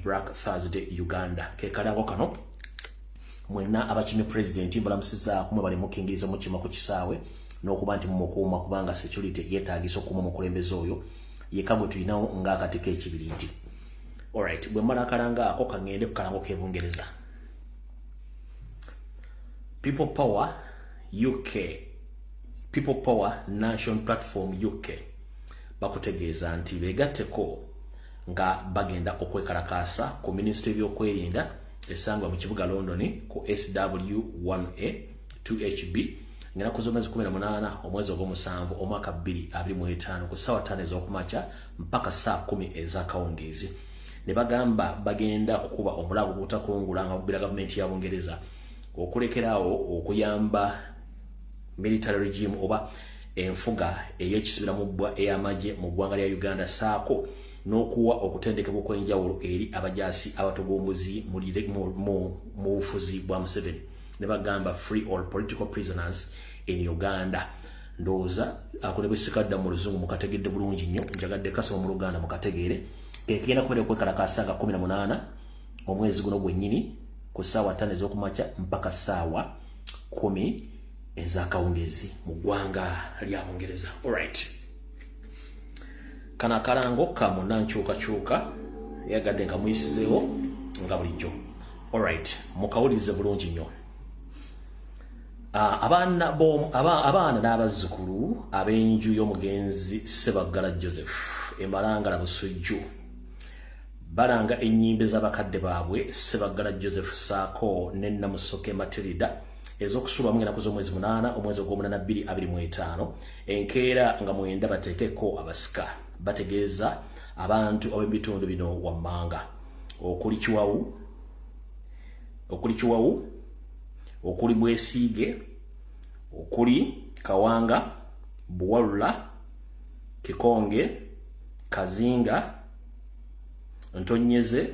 Black Thursday Uganda. Ke kalango kano mwenna abakimi president mbalamusiza kumwe bali mukingiriza mu kima ku kisaawe n'okuba nti mumukuuma kubanga security yeetaagisa okuuma omukulembeze oyo yekagwe tulinawo ng'akatiko ekibiriti. Alright, bwe mmala akalanga ako kangende ku kalango k'Ebungereza. People Power UK, People Power Nation Platform UK bakutegeeza nti beegatteko nga bagenda okwekalakaasa ku Ministry y'ebyokwerinda esangwa mu kibuga London ku SW1A 2HB ngena ku zomwezi 18 omwezi ogw'omusanvu omwaka 2025 ku ssaawa 5 ez'okumakya mpaka saa 10 ez'akawungeezi. Ne bagamba bagenda kukuba omulago gutakungula nga bubira gavumenti ya Bungereza okulekeraawo okuyamba military regime oba enfuga ey'ekisibira mu bbwa ey'amagye mu ggwanga lya Uganda saako n'okuwa okutendekebwa kw'enjawulo eri abajaasi abatogombozi mu bufuzi bwa Museveni. Ne bagamba free all political prisoners in Uganda. Ndowooza ako ne bwe sikadda mu Luzungu mukategedde bulungi nnyo, njagadde kasoma mu Luganda mukategeere. Kekigenda kubeera okwekalakaasa nga 18 omwezi guno gwennyini ku ssaawa 5 ez'okumakya mpaka ssaawa 10 ez'akawungeezi mu ggwanga lya Bungereza. Alright. Kana akalango ka munnankyukakyuka yagadde nga muyisizeewo nga bulijjo. Alright, mukawulirize bulungi nnyo. Abaana n'abazzukulu ab'enju y'omugenzi Ssebaggala Joseph Emalangala Busujju balanga ennyimbe z'abakadde baabwe Ssebaggala Joseph saako ne Namusoke Matilda ez'okusuubula mu ennaku z'omwezi 8 omwezi ogw'omunana 2025 enkeera nga mwenda bateekeko abasika. Bategeeza abantu ab'ebitundu bino wammanga okuli Kiwawu, okuli Bwesiige, okuli Kawanga, Buwalula, Kikonge, Kazinga, Ntonyeze,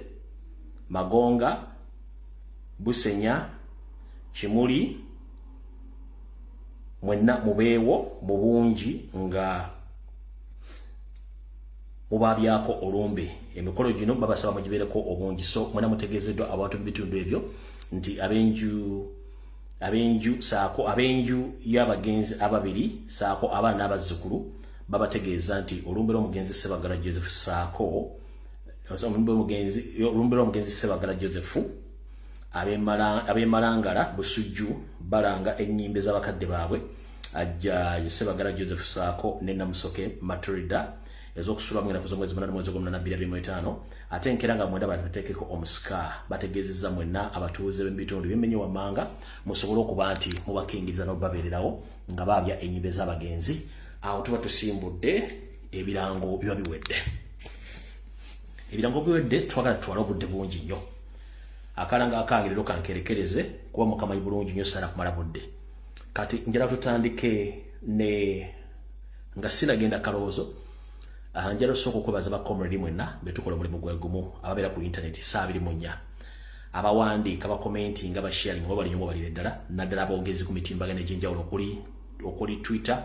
Magonga, Busenya, Kimuli, mwenna mubeewo mu bungi nga mubabyako olumbe. Emikolo gino babasaba mugibeereko obungi. So mwena mutegeezeddwa abantu mu bitundu ebyo nti abenju saako abenju y'abagenzi ababiri saako abaana n'abazzukulu babategeeza nti olumbe lw'omugenzi Ssebaggala Joseph saako olumbe lw'omugenzi Ssebaggala Joseph ab'Emalangala Busujju balanga ennyimbe z'abakadde baabwe ajja Ssebaggala Joseph saako ne Namusoke Matilda ez'okusuula mu ennaku z'omwezi 8 omwezi ogw'omunana 2025 ate enkeera nga mwenda bateekeko omusika. Bategeezezza mwenna abatuuze b'ebitundu by'emmenye wammanga musobole okuba nti mubakingiriza n'okubabeererawo nga baabya ennyimbe z'abagenzi. Awo tuba tusimbudde ebirango biba biwedde. Ebirango biwedde twagala tutwale obudde bungi nnyo. Akalanga akange leero kankerekereze kuba mukamanyi bulungi nnyo sala kumala budde. Kati njala tutandike ne nga sinagenda kalowoozo. Njala osooka okwebaza bakomredi mwenna betukola omulimu gwegumu ababeera ku internet saa 24 abawandiika bakomenti nga basharing oba bali nnyo balire ddala naddala aboogezi ku mitimbagano egy'enjawulo okuli Twitter,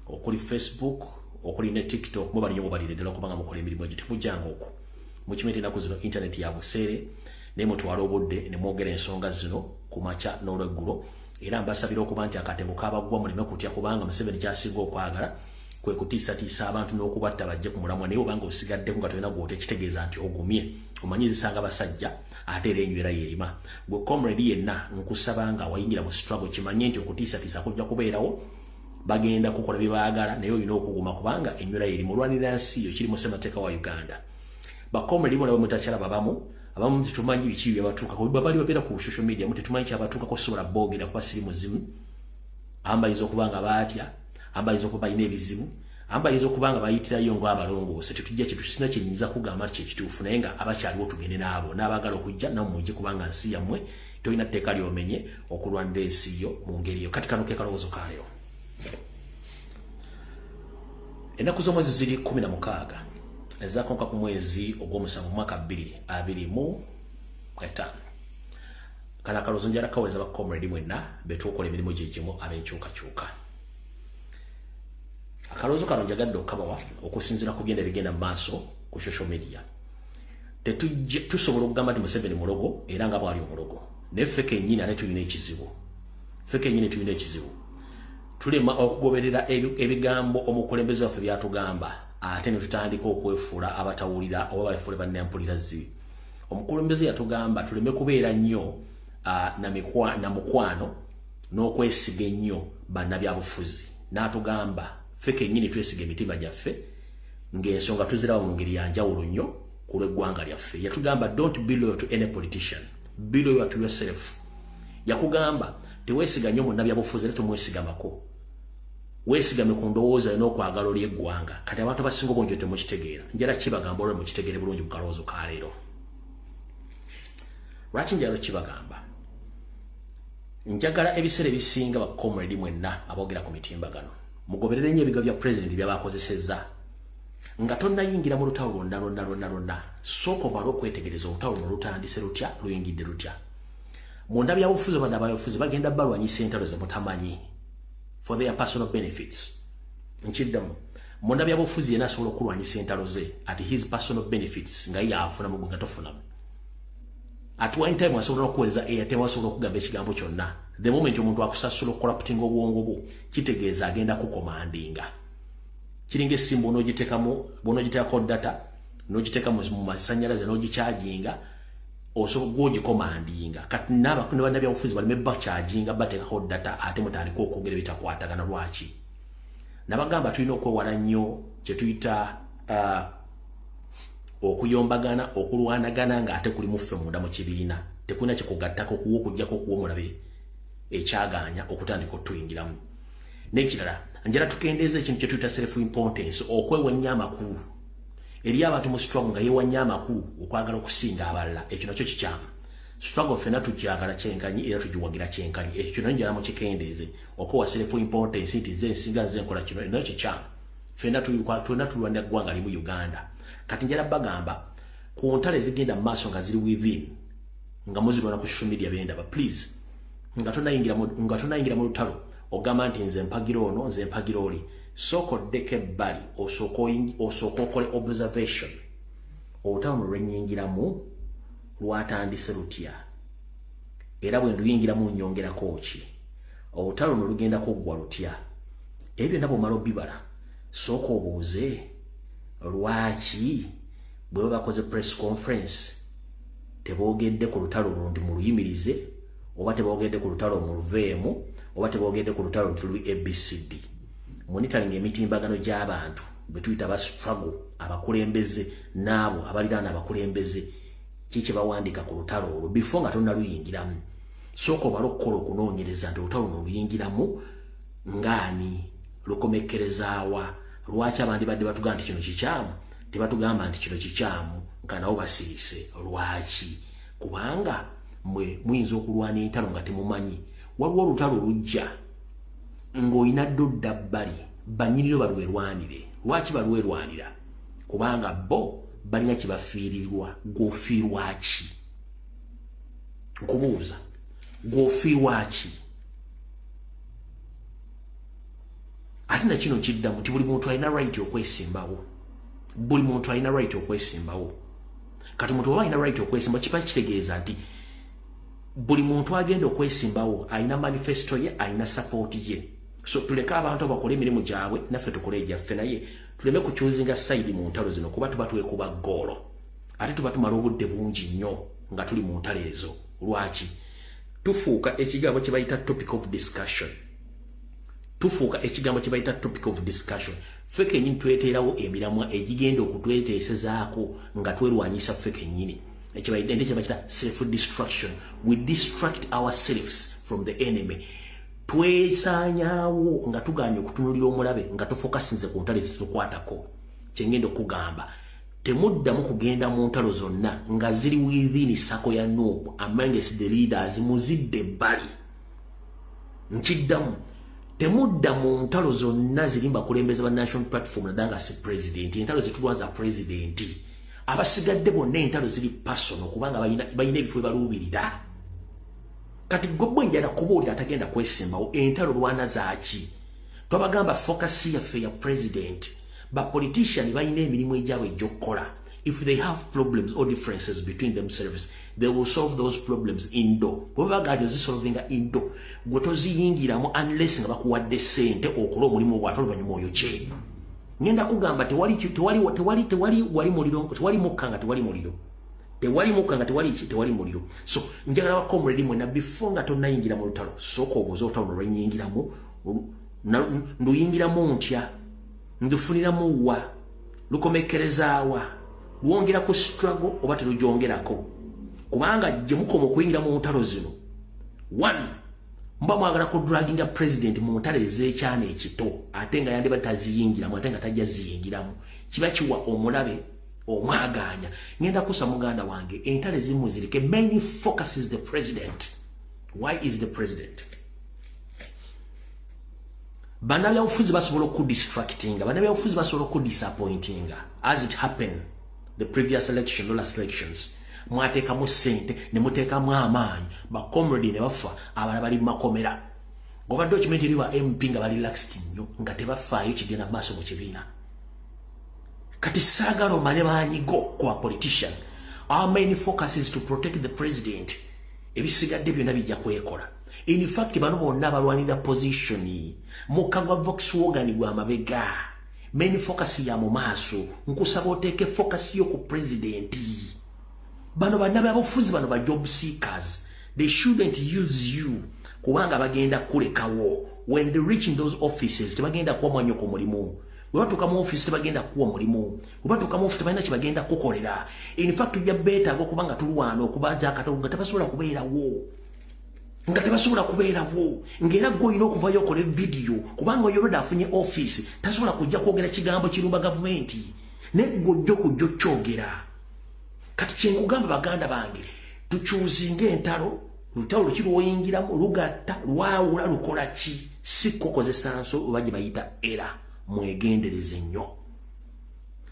okuli Facebook, okuli ne TikTok mo bali nnyo balire ddala kubanga mukola emirimu egyo temujjanga okwo mukimenti ennaku zino internet ya buseere naye mutwala obudde ne mwogera ensonga zino ku makya n'olweggulo era mbasabira okuba nti akatembo kabaggwa muleme kutya kubanga Museveni kyasiga okwagala kwe kutiisatiisa abantu n'okubatta bajje ku mulamwa naye obanga osigaddeko nga tolina gw'ote kitegeeza nti ogumye omanyi zisanga basajja ate era enywera yerima. Gwe comrade yenna nkusaba nga wayingira mu struggle kimanye nti okutiisatiisa kujja kubeerawo bagenda kukola bye baagala naye olina okuguma kubanga enywera yerima olwanira nsi yo kiri mu ssemateeka wa Uganda. Bakomrade bonna bamutakyala abamu tetumanyi biki byabatuukako babali babeera ku social media tetumanyi kyabatuukako sobola boogera kuba siri muzimu ambayiza okubanga baatya ambayiza okuba balina ebizibu ambayiza okubanga bayitirayo ng'abalongoose tetujja kyetusina kyenyinza kugamba ti kyekituufu naye nga abakyaliwo tugende naabo n'abaagala okujja nammwe mujje kubanga nsi yammwe tolina tteeka lyomenye okulwanira ensi yo mu ngeri eyo. Kati kano ke kalowoozo kaleero. Ennaku z'omwezi ziri 16 ezaakonka ku mwezi ogw'omusanvu mwaka 2025 kana kalowoozo njala kaweza bakomredi mwenna betukola emirimu gyegimu ab'enkyukakyuka. Akalowoozo kano njagadde okukabawa okusinziira ku bigenda bigenda mu maaso ku social media. tusobola okugamba nti Museveni mulogo era nga bwali omulogo naye ffe kennyini ate tulina ekizibu tulema okugoberera ebigambo omukulembeze waffe byatugamba ate ne tutandika okwefuula abatawulira oba bafuule bannampulira zibi. Omukulembeze yatugamba tuleme kubeera nnyo na mukwano n'okwesiga ennyo bannabyabufuzi. N'atugamba ffe kennyini twesiga emitima gyaffe ng'ensonga tuzirawo mu ngeri ya njawulo nnyo ku lw'eggwanga lyaffe. Yatugamba don't be loyal to any politician, be loyal to yourself. Yakugamba teweesiga nnyo munnabyabufuzi era tomwesigamako, weesigame ku ndowooza n'okwagala oli eggwanga. Kati abantu abasinga obungi temukitegeera, njala kibagamba olwo mukitegeere bulungi ku kalowoozo ka leero. Lwaki njala kibagamba? Njagala ebiseera ebisinga bakomredi mwenna aboogera ku mitimbagano mugoberere nnyo ebiga bya president byabakozesezza nga tonnayingira mu lutalo lonna sooka obale okwetegereza olutalo luno lutandise lutya luyingidde lutya. Munda byabufuzi bana abayofuzi bagenda balwanyisa entalo ze mutamanyi for their personal benefits. Nkiddamu munda byabufuzi yena asobola okulwanyisa entalo ze at his personal benefits nga ye afuna mu nga tofunamu. At one time wasobola okuweleza Airtel wasobola okugamba ekigambo kyonna. The moment omuntu akusasula corrupting obwongo bwo kitegeeza agenda kukomandinga. Kiringa essimbo n'ogiteekako data n'ogiteeka mu masannyalaze n'ogicharginga osobola gwogikomandinga. Kati n'abannabyabufuzi baleme bakyajinga bateekako data ate mutandika okwogera ebitakwatagana. Lwaki? Nabagamba tulina okwewala nnyo kye tuyita okuyombagana okulwanagana nga ate kuli muffe munda mu kibiina tekuna kikugattako kuwo okujjako kuwo mulabe ekyaganya okutandika otuyingiramu. N'ekirala njala tukendeeza ekintu kye tuyita self importance, okwewanya amakulu eri abantu mu struggle nga yewanya amakulu okwagala okusinga abalala. Ekyo nakyo kikyamu. Struggle ffenna tugyagala kyenkanyi era tugiwagira kyenkanyi. Ekyo kino njala mukikendeeze okuwa self importance nti nze nsinga nze nkola kino nakyo kikyamu. Ffenna tulwanira ggwanga limu Uganda. Kati njala bagamba ku ntale zigenda mu maaso nga ziri within nga muzirwana ku social media byendaba please nga tonayingira mu lutalo ogamba nti nze mpagira ono nze mpagira oli. Sooka oddeko ebbali osooka okole observation olutalo lwenyingiramu lwatandise lutya era bwe nduyingiramu nnyongerako ki, olutalo luno lugenda kuggwa lutya. Ebyo nabo omala obibala sooka obuuze lwaki bwe bakoze press conference teboogedde ku lutalo lundi mu luyimirize oba teboogedde ku lutalo mu luveemu oba teboogedde ku lutalo ntulu ABCD. Monitoring emitimbagano gy'abantu bwe tuyita ba struggle abakulembeze n'abo abaliraana abakulembeze kiki bawandiika ku lutalo olwo before nga tonnaluyingiramu. Sooka obale okukola okunoonyereza nti olutalo luno luyingiramu ngaani lukomekerezaawa. Lwaki abandi badde batugamba nti kino kikyamu tebatugamba nti kino kikyamu nga nabo basirise? Lwaki? Kubanga mwe muyinza okulwana entalo nga temumanyi. Waliwo olutalo lujja ng'olina ddodda bbali bannyiniro balwerwanire. Lwaki balwerwanira? Kubanga bo balina kye bafiirirwa. Gw'ofiirwa ki? Nkubuuza, gw'ofiirwa ki? Ate na kino kiddamu nti buli muntu alina right okwesimbawo. Buli muntu alina right okwesimbawo. Kati muntu oba alina right okwesimbawo kiba kitegeeza nti buli muntu agenda okwesimbawo alina manifesto ye, alina support ye. So tuleke abantu abakole emirimu gyabwe naffe tukole egyaffe, naye tuleme kukyuzinga side mu ntalo zino kuba tuba twekuba ggoolo ate tuba tumala obudde bungi nnyo nga tuli mu ntalo ezo. Lwaki? Tufuuka ekigambo kye bayita topic of discussion. Topic of discussion. Ffe kennyini tweteerawo emiramwa egigenda okutweteesezaako nga twerwanyisa ffe kennyini. Ekyo kye self-destruction. We distract ourselves from the enemy. Twesaanyaawo nga tugaanye okutunulira omulabe nga tufokasinze ku ntalo ezitukwatako. Kye ngenda okugamba temuddamu kugenda mu ntalo zonna nga ziri within sako ya Nuupu amongst the leaders muzidde ebbali. Nkiddamu temudda mu ntalo zonna ziri bakulembeze ba national platform nadanga si president. Entalo zitulwaza president. Abasigadde bonna entalo ziri personal kubanga balina ebifo baluubirira. Kati gobwe njala kubuulira atagenda kwesimbawo entalo lwana zaaki. Twabagamba focus yaffe ya president. Ba politician balina emirimu egyabwe egy'okukola if they have problems or differences between themselves, they will solve those problems indo. Bweba gajo zisolvinga indo. Gotozi yingiramu unless nga bakuwadde sente okukola omulimu gw'atolo banyuma oyo kye. Ngenda kugamba tewali muliro, tewali mukkanga tewali muliro. Tewali mukkanga tewali muliro. So njagala bakomredi mwena before nga tonnayingira mu lutalo. Soko obuuza olutalo lwenyingiramu nduyingiramu ntya ndufuniramu wa lukomekerezaawa luwongera ku struggle oba terujongerako kubanga gye mukoma okuyingira mu ntalo zino one mba mwagala ku dragging a president mu ntalo ez'ekyana ekito ate nga yandibadde taziyingiramu ate nga tajja ziyingiramu kiba kiwa omulabe omwaganya. Ngenda kusa muganda wange entalo ezimu zirike. Main focus is the president. Why is the president? Bana bya ufuzi basobola okudistractinga, bana bya ufuzi basobola okudisappointinga, as it happened the previous election, last elections. Mwateka mu sente ne muteka mu amaanyi ba comrade ne bafa abala bali makomera. Goba document liwa MP nga bali relaxed nnyo nga tebafaayo kigenda baso mu kibiina. Kati sagalo mane banyigo kwa politician. Our main focus is to protect the president. Ebisigadde byonna bijja kwekola. In fact, bano bonna balwanira position mukagwa Volkswagen gwa mabega. Main focus ya mu maaso nkusaba oteeke focus yo ku president. Bano bannabe abafuzi bano ba job seekers. They shouldn't use you kubanga bagenda kulekawo. When they reach in those offices tebagenda kuwa mwanyo ku mulimu. Webatuuka mu office tebagenda kuwa mulimu. Webatuuka mu office tebalina kye bagenda kukolera. In fact tujja beetaaga okubanga tulwana okubaja akatogo nga tebasobola kubeerawo. Nga tebasobola kubeerawo. Ng'era gwe olina okuvayo okole video kubanga oyo already afunye office tasobola kujja kwogera kigambo kirumba gavumenti. Negwe ojja okujja okyogera. Kati kyenkugamba baganda bange tukyuzinga entalo lutalo lukirwoyingiramu lugatta lwawula lukola ki si kukozesa nso oba gye bayita era. Mwegendereze nnyo.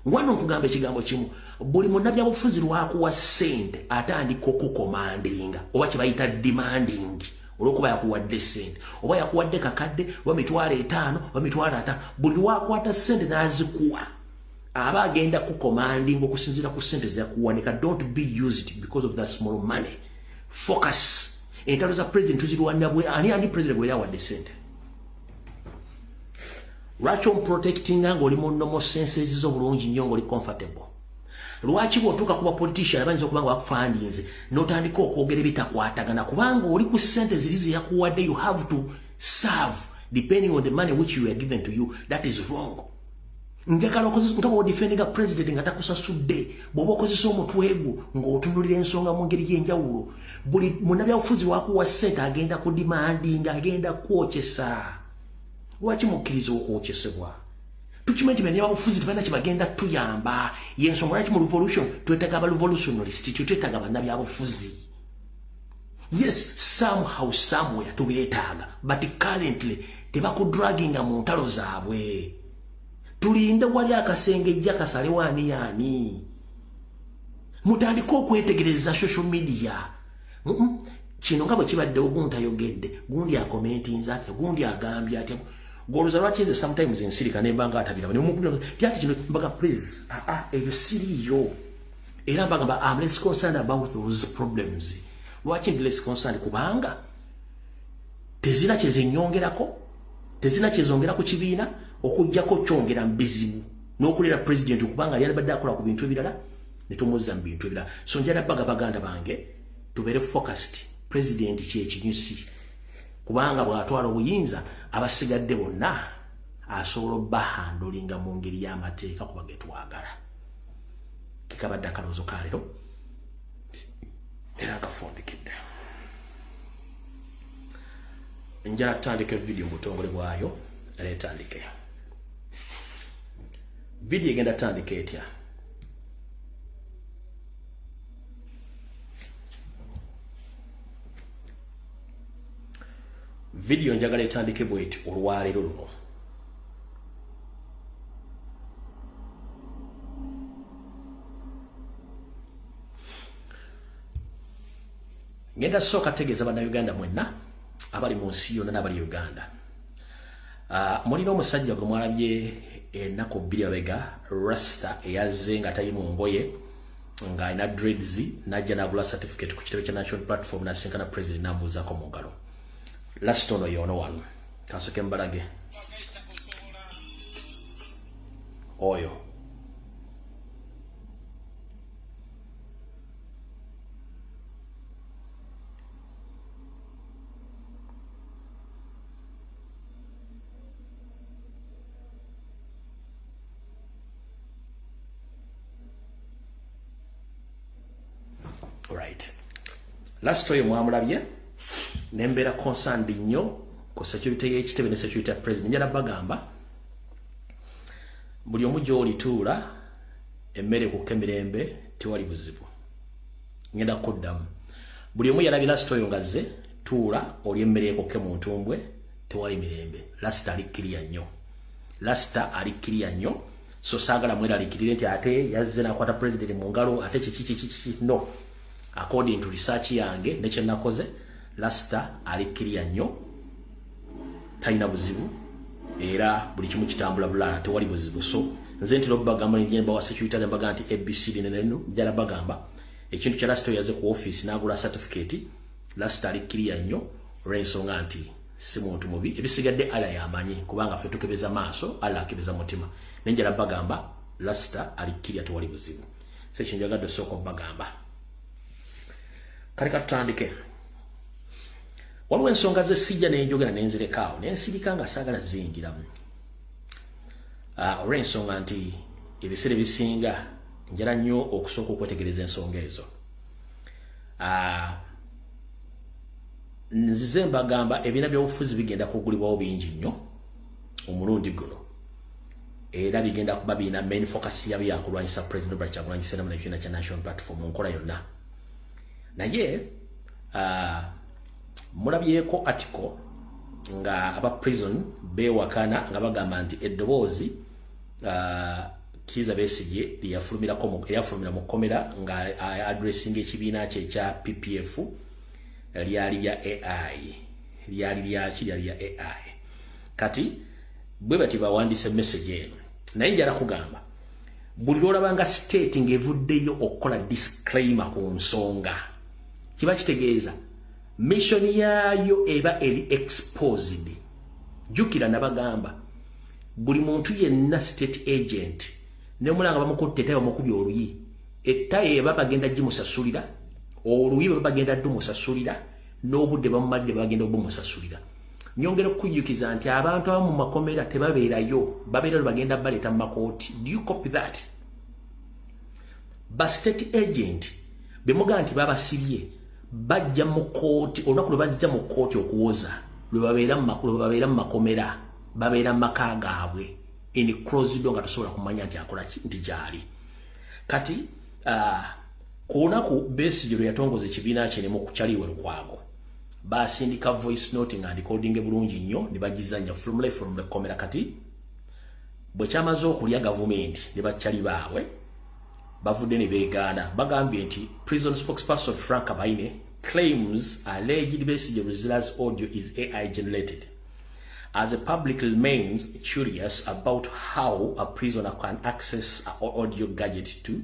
Wano nkugamba ekigambo kimu buli munnabyabufuzi lwakuwa ssente atandika okukomandinga oba kye bayita demanding olwokuba yakuwadde ssente oba yakuwadde kakadde oba mitwalo 5 oba mitwalo 5 buli lwakwata ssente n'azikuwa aba agenda kukomanding okusinziira ku ssente zeyakuwanika. Don't be used because of that small money. Focus. Entalo za president tuzirwanira bwe ani president bwe yawadde ssente. Lwaki protecting ng'oli mu normal senses z'obulungi nnyo ng'oli comfortable. Lwaki bw'otuuka kuba politician abayinza okuba nga bakufandinze n'otandika okwogera ebitakwatagana kubanga oli ku ssente ziri ze yakuwadde. You have to serve depending on the money which you are given to you. That is wrong. Njagala okozesa kutaba odefending a president nga takusasudde bw'oba okozesa omutwe gwo ng'otunulira ensonga mu ngeri y'enjawulo. Buli munnabyabufuzi wakuwa ssente agenda ku demanding agenda kwokyesa. Lwaki mukkiriza okwokyesebwa? Tukimanyi nti abafuzi tebalina kye bagenda tuyamba. Y'ensonga lwaki mu revolution twetaaga aba revolutionalist twetaaga bannabyabufuzi. Yes, somehow somewhere tubeetaaga but currently tebakudraginga mu ntalo zaabwe. Tulinde wali akasengejja kasalewo ani yaani. Mutandika okwetegereza social media. Kino nga bwe kibadde ogunta yogedde gundi akomentinze atya gundi agambye atya goluza lwaki eze sometimes ensirika nembanga atabira ne mukubira tyati kino mbaga please ebyo siriyo era mbaga I'm less concerned about those problems. Lwaki ndi less concerned kubanga tezina kyezinyongerako tezina kyezongera ku kibiina okujjako kyongera mbizibu n'okulera president kubanga yali badde akola ku bintu ebirala ne tumuzza mu bintu ebirala. So njala baganda bange tubeere focused. President kyekinyusi kubanga bw'atwala obuyinza abasigadde bonna asobola bahandolinga mu ngeri y'amateeka kuba getwagala. Kikabadde akaloozo ka leero era kafundikidde. Njala tutandike video mu butongole bwayo era etandike. Video egenda tandika etya? Video njagala etandike bweti olwaleero luno. Ngenda soka tegeeza bannayuganda mwenna abali mu nsi yonna n'abali Uganda. Mulina omusajja gwe mwalabye ennaku bbiri abega Rasta eyazze nga tali mu ngoye nga ina dreads najja nabula certificate ku kitebe kya national platform nasinkana president namubuuzako mu ngalo. Last ono yono wano kansoke mbalage oyo right. Last oyo mwamulabye nembera concerned nnyo ku security y'ekitebe ne security ya president. Njala bagamba buli omu gy'olituula emmere ku kemirembe tewali buzibu. Ngenda kuddamu buli omu yalabye last oyo ngazze tuula oli emmere ekokke mu ntumbwe tewali mirembe. Lasta alikkirya nnyo, lasta alikkirya nnyo, so saagala mweralikirire nti ate yazze nakwata president mu ngalo ate kiki no. According to research yange nekye nakoze lasta alikkirya nnyo, talina buzibu era buli kimu kitambula bulala tewali buzibu. So nze ntino bagamba njemba wa security ne bagamba nti ABCD nenenu jala bagamba ekintu kya lasta yaze ku office nagula certificate lasta alikkirya nnyo olw'ensonga nti si muntu mubi ebisigadde ala yamanyi kubanga ffe tukebeza maaso ala akebeza mutima. Nenjala bagamba lasta alikkirya tewali buzibu. So ekinjagadde soko bagamba kale katandike. Waliwo ensonga ze sijja nenjogera nenzirekawo nensirika nga saagala zingiramu. Olw'ensonga nti ebiseera ebisinga njala nnyo okusooka okwetegereza ensonga ezo. Nzize mbagamba ebiina by'obufuzi bigenda kugulibwawo bingi nnyo omulundi guno era bigenda kuba biina main focus yabyo yakulwanyisa President Robert Kyagulanyi Ssentamu n'ekibiina kya National Platform mu nkola yonna. Naye mulabyeko article nga aba prison bewakana nga bagamba nti eddoboozi Kizza Besigye lyafulumira mu komera nga addressing ekibiina kye ekya PPF lyali lya AI. Kati bwe bati bawandise message eno naye njala kugamba buli lwolabanga state ng'evuddeyo okukola disclaimer ku nsonga kiba kitegeeza mission yayo eba eri exposed. Jukira nabagamba buli muntu yenna state agent ne mulanga bamukutte tayo mukubi oluyi ettaye bagenda gimusasulira oluyi bagenda dumusasulira n'obudde bamumadde bagenda obumusasulira. Nyongera okujjukiza nti abantu abamu mu makomera tebabeerayo babeera bagenda baleta mu makooti. Do you copy that? Ba state agent bemuga nti babasirye bajja mu kooti olunaku lwe bajja mu kooti okuwoza lwe babeera mu makomera babeera mu maka gaabwe in closed door nga tosobola kumanya nti akola nti gyali. Kati ku lunaku Besigye lwe yatongoza ekibiina kye ne mu kukyaliwe Lukwago basindika voice note nga recording bulungi nnyo ne bagizanya from the komera. Kati bwe kyamaze okulya government ne bakyali baabwe bavudde ne beegaana bagambye nti prison spokesperson Frank Abaine claims alleged Besigye Ruzira's audio is AI generated. As the public remains curious about how a prisoner can access an audio gadget to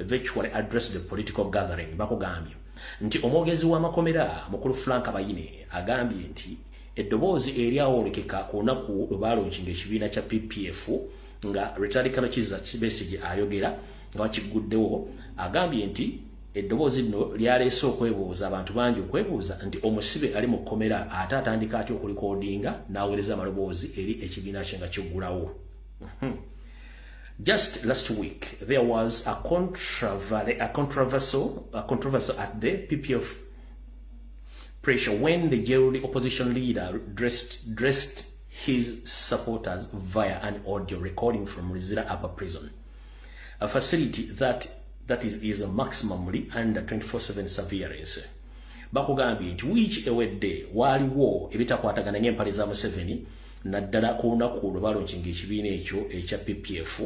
virtually address the political gathering, bakugambye nti omwogezi w'amakomera mukulu Frank Abaine agambye nti eddoboozi eryawolekeka ku lunaku lwe baalonkinga ekibiina kya PPF nga Retired Kizza Besigye ayogera nga bakiguddewo, agambye nti eddoboozi lino lyaleese okwebuuza abantu bangi okwebuuza nti omusibe ali mu kkomera ate atandika atya okulikodinga n'aweereza amaloboozi eri ekibiina kye nga kiggulawo. Just last week, there was a controversial at the PPF pressure when the jailed opposition leader dressed his supporters via an audio recording from Ruzira Upper Prison, a facility that is maximally under 24/7 surveillance. Bakugambye nti wiiki ewedde waaliwo ebitakwatagana ng'empale za Museveni naddala ku lunaku lwe balonkinga ekibiina ekyo ekya PPF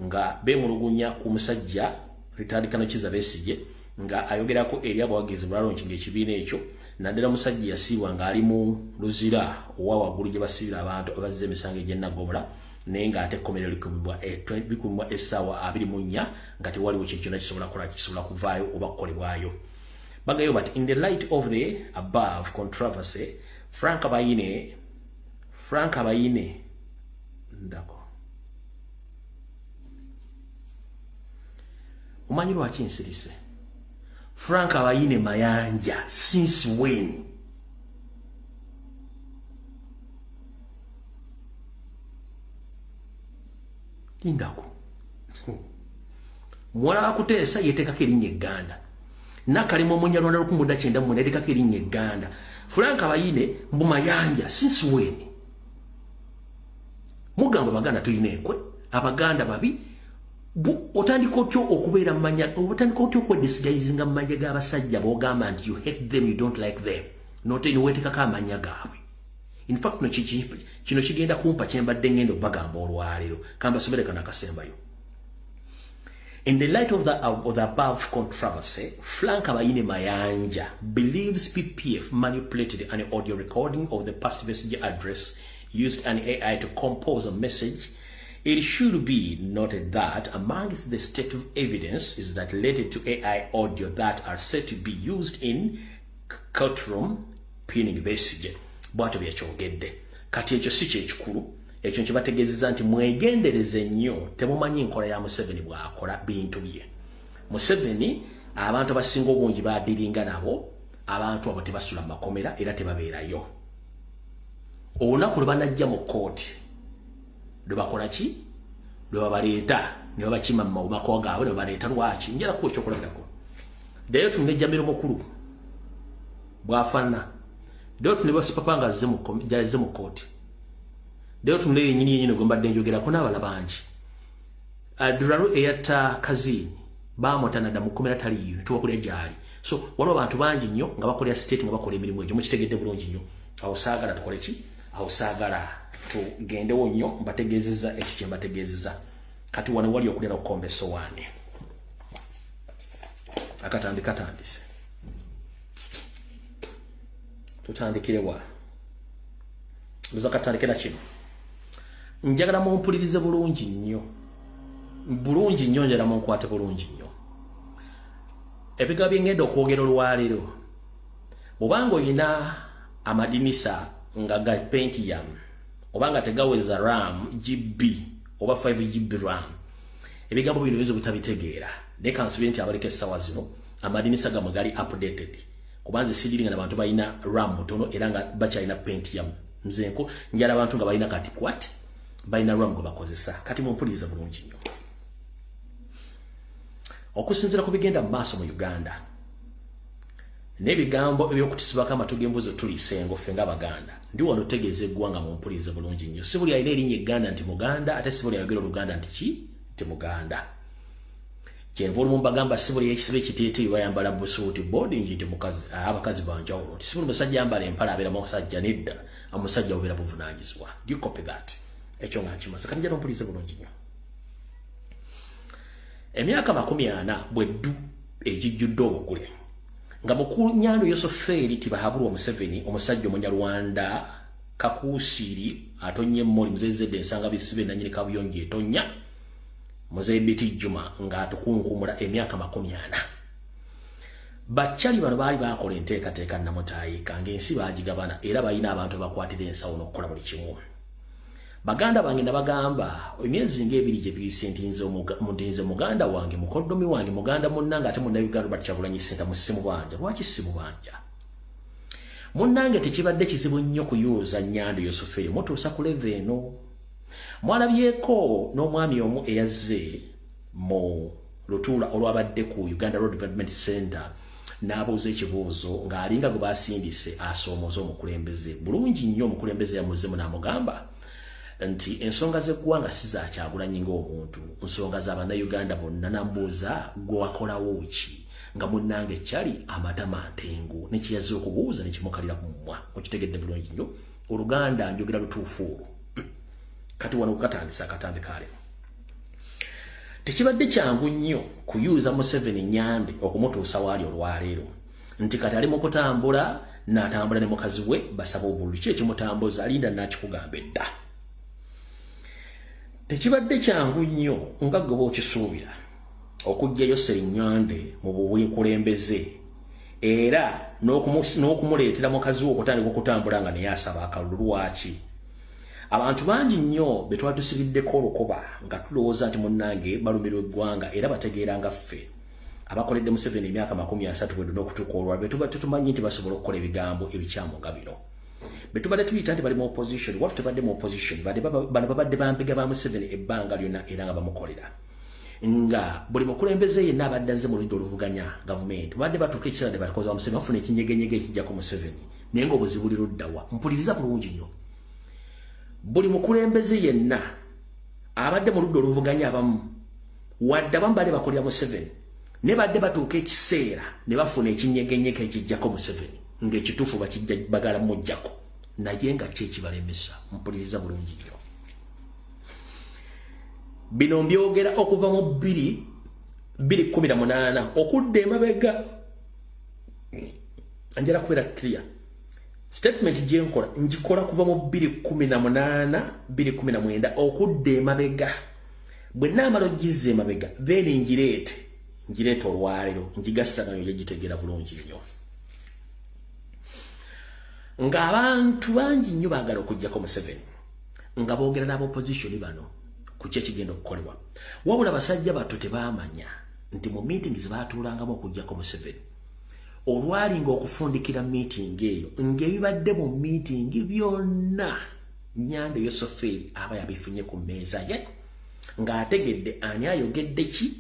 nga beemulugunya ku musajja Retired Kizza Besigye nga ayogerako eri abawagizi balonkinga ekibiina ekyo naddala musajja yasiibwa ng'ali mu Luzira owa waggulu gye basiibira abantu abazze emisango egy'ennagomola nenga ate komero likumwa esawa 24 ngati waliwo kintu kisobola kuvaayo oba kukolebwayo. Bagayo, but in the light of the above controversy, Frank Abayine ndako umanyi lwaki nsirise Frank Abayine mayanja since when? Indako mwala akuteesa yetekako erinnya egganda nakalima omunyalwanda 1998 yetekako erinnya egganda Frank Abayine mbu mayanja since when? Mugamba baganda tulina enkwe abaganda babi otandika otyo okubeera manya otandika otyo okwedisigayizinga mu manya g'abasajja b'ogamba nti you hate them, you don't like them, noteni weetekako amanya gaabwe. In fact kino kigenda kumpa kyembadde ngendo bagamba olwaleero kamba sobere kana akasembayo. In the light of the above controversy, Frank Abayine mayanja believes PPF manipulated an audio recording of the past message address, used an AI to compose a message. It should be noted that amongst the state of evidence is that related to AI audio that are said to be used in courtroom pinning message. Bwato byachogedde kati ekyo si kyekikulu, ekyo kibategeezeza nti mwegendereze nnyo, temumanyi nkola ya Museveni bw'akola bintu bye. Museveni abantu abasinga obungi badiringa nabo, abantu abo tebasula mu makomera era tebabeerayo. Olunaku lwe banajja mu kooti lwe bakola ki? Lwe babaleeta ne babakima mu makubo gaabwe ne babaleeta lwaki? Njala ku ekyokulabirako. Ddayo tunne Ejjamiro mukulu bw'afaanana. Ddayo tunne Basipapa nga azze mu kooti. Ddayo tunne yennyini gwe mbadde njogerako n'abala bangi. Duralu eyatta Kaziini baamutanada mu kkomera taliyo ne tubakulya gyali. So waliwo abantu bangi nnyo nga bakolera state nga bakola emirimu egyo mukitegedde bulungi nnyo. Awo saagala tukole ki? Awo saagala tugendewo nnyo mbategeezezza ekyo kye mbategeezezza. Kati wano wali okulera okukomba essowaani. Akatambi katandise. Tutandikire wa. Luza katandike na kino. Njagala mumpulirize bulungi nnyo. Bulungi nnyo njagala munkwate bulungi nnyo. Ebigambo bye ngenda okwogera olwaleero. Bw'obanga oyina amadinisa nga ga Pentium obanga tegaweza RAM GB oba 5 GB RAM, ebigambo bino bizo butabitegeera. Leka nsubire nti abaleke essaawa zino amadinisa gamwe gali updated. Kubanze sidiringa na bantu balina RAM mutono era nga bakyalina Pentium. Nzenko njala abantu nga balina kati kwat balina RAM gwe bakozesa. Kati mumpuliriza bulungi nnyo. Okusinziira ku bigenda mu maaso mu Uganda, n'ebigambo ebyokutisibako amatu g'embuzi tuliisengo ffe ng'Abaganda, ndi wano otegeeza eggwanga mumpulirize bulungi nnyo. Si buli alina erinnya egganda nti Muganda, ate si buli ayogera Oluganda nti ki? Nti Muganda. Kyenva olumu mbagamba si buli ekisiba ekiteeteeyi bayambala busuuti boarding nti mukazi abakazi banjawulo. Nti si buli musajja ayambala empale abeera musajja, nedda omusajja obeera buvunaanyizibwa. Do you copy that? Ekyo nga nkimaze. Kati njala ompulirize bulungi nnyo. Emyaka 40 bweddu egijjudde obugule nga mukulu Nyando Yosoferi tibahabulwa Museveni, omusajja Omunyarwanda Kakuusiri atonye mmoli muzezedde ensanga bisibe nanyini kabuyonje etonya Muzeyi Biti Juma nga atukunkumula emyaka 40. Bachali bano baali bakola enteekateeka namutaayika ng'ensi baagigabana era balina abantu bakwatira ensawo n'okukola buli kimu. Baganda bange nabagamba emyezi ng'ebiri gye biyise ntinze muganda wange mukoddomi wange muganda munnange ate munnayuganda Kyagulanyi Ssenta mu Ssemubanja. Lwaki Ssemubanja? Munnange tekibadde kizibu nnyo kuyuuza Nyando Yosoferi mutuusa ku leve eno. Mwalabyeko n'omwami omu eyazze mu lutuula olwabadde ku Uganda Road Development Center n'abuuza ekibuuzo ng'alinga gwe baasindise asoomoza omukulembeze. Bulungi nnyo omukulembeze yamuzzemu n'amugamba nti ensonga z'eggwanga si za Kyagulanyi ng'omuntu, nsonga z'Abannayuganda bonna. Nambuuza gwe wakolawo ki? Nga munnange kyali amatama ntengu nekiyazze okubuuza nekimukalira ku mumwa. Okitegedde bulungi nnyo. Oluganda njogera lutuufu. Kati wano kukatandisa akatambi kale. Tekibadde kyangu nnyo kuyuuza Museveni Nyande okumutuusa waali olwaleero. Nti kati ali mu kutambula n'atambula ne mukazi we basaba obululu. Ki ekimutambuza? Alinda n'akikugamba edda. tekibadde kyangu nnyo nga gwe bw'okisuubira okugjayo Ssenyande mu bukulembeze era n'okumuleetera mukazi we okutandika okutambula nga naye asaba akalulu. Lwaki? Abantu bangi nnyo be twatusibiddeko olukoba nga tulowooza nti munnange balumirwa eggwanga era bategeera nga ffe abakoledde Museveni emyaka 30 bwe n'okutuuka olwalwo be tuba tetumanyi nti basobola okukola ebigambo ebikyamu nga bino. Be tubadde tuyita nti bali mu opposition, watu tebadde mu opposition, bano babadde bampiga ba Museveni ebbanga lyonna era nga bamukolera. Nga buli mukulembeze yenna abadde azze mu ludda oluvuganya gavumenti babadde batuuka ekiseera ne batukoza Museveni bafuna ekinyegenyege ekijja ku Museveni naye ng'obuzibu buli luddawa. Mpuliriza bulungi nnyo. Buli mukulembeze yenna abadde mu ludda oluvuganya abamu wadde abamu badde bakolera Museveni ne badde batuuka ekiseera ne bafuna ekinyegenyege ekijjako Museveni ng'ekituufu bakijja bagala mujjako naye nga kyekibalemesa. Mpuliriza bulungi nnyo. Bino mbyogera okuva mu 2018 okudda emabega. Njala kubeera clear. Statement gye nkola ngikola kuva mu 2018 2019 okudda emabega. Bwe naamala ogizza emabega then ngireete olwaleero ngigassaganya ogitegeera bulungi nnyo. Ng'abantu bangi nnyo baagala okuggyako Museveni nga boogera n'abopposition bano ku kye kigenda okukolebwa. Wabula basajja batto tebaamanya nti mu meetings baatuulangamu okuggyako Museveni olwalinga okufundikira meeting eyo ng'ebibadde mu meeting byonna Nyande Yosoferi aba yabifunye ku mmeeza ye ng'ategedde ani ayogedde ki,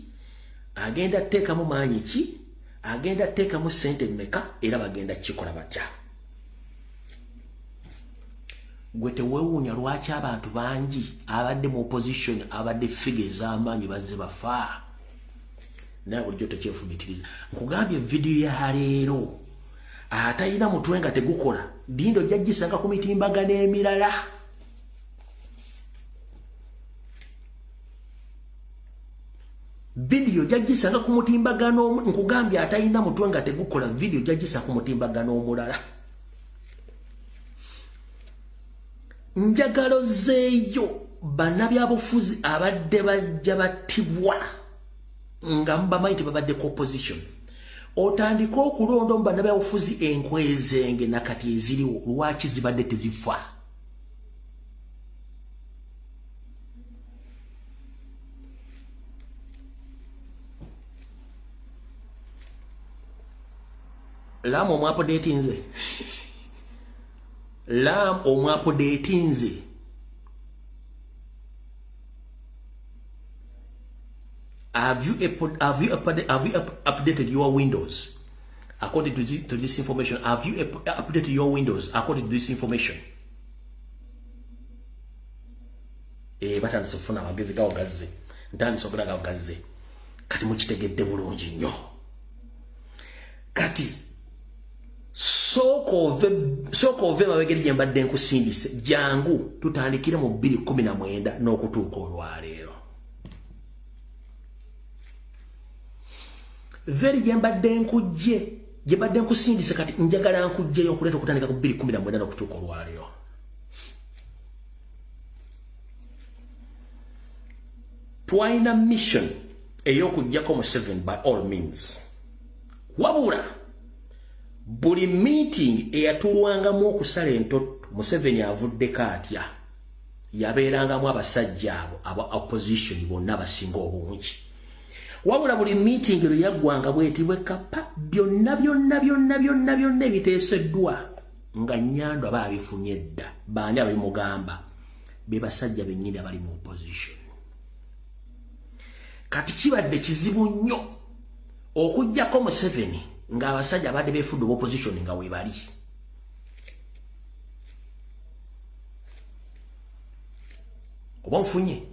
agenda atteekamu maanyi ki, agenda atteekamu ssente mmeka era bagenda kikola batya. Gwe teweewuunya lwaki abantu bangi abadde mu opposition abadde figure ez'amaanyi bazze bafa. Naye bulijjo tekyefumitiriza. Nkugambye vidiyo ya leero atayina mutwe nga tegukola dindo jaggisanga ku mitimbagano emirala. Vidiyo jaggisanga ku mutimbagano nkugambye atayina mutwe nga tegukola vidiyo jaggisa ku mutimbagano omulala. Njagalo zeeyo bannabyabufuzi abadde bajja battibwa nga mubamanyi tebabadde ku opposition. Otandika okulonda mu bannabyabufuzi enkwezenge nakati eziriwo lwaki zibadde tezifa. Lamu omwapodeeti nze. Lam omwapodeeti nze. Have you updated your Windows according to this information? Have you updated your Windows according to this information? Batandise okufuna amagezi gawo gazze. Ntandise okulaga gawo gazze. Kati mukitegedde bulungi nnyo. Kati soko ove mabegeri gye mbadde nkusindise jangu tutandikire mu 2019 n'okutuuka olwaleero. Veri gye mbadde nkusindise kati njagala nkujjeyo okuleeta okutandika ku 2019 n'okutuuka olwaleero. Twalina mission ey'okuggyako Museveni by all means. Wabula buli meeting eyatulwangamu okusala entoto Museveni avuddeko atya yabeerangamu abasajja abo aba opposition bonna basinga obungi. Wabula buli meeting lwe yaggwanga bwetibwe kapa byonna ebiteeseddwa nga Nyando aba abifunye dda baani abimugamba be basajja bennyini abali mu opposition. Kati kibadde kizibu nnyo okuggyako Museveni nga abasajja abadde beefudde opposition nga weebali. Oba nfunye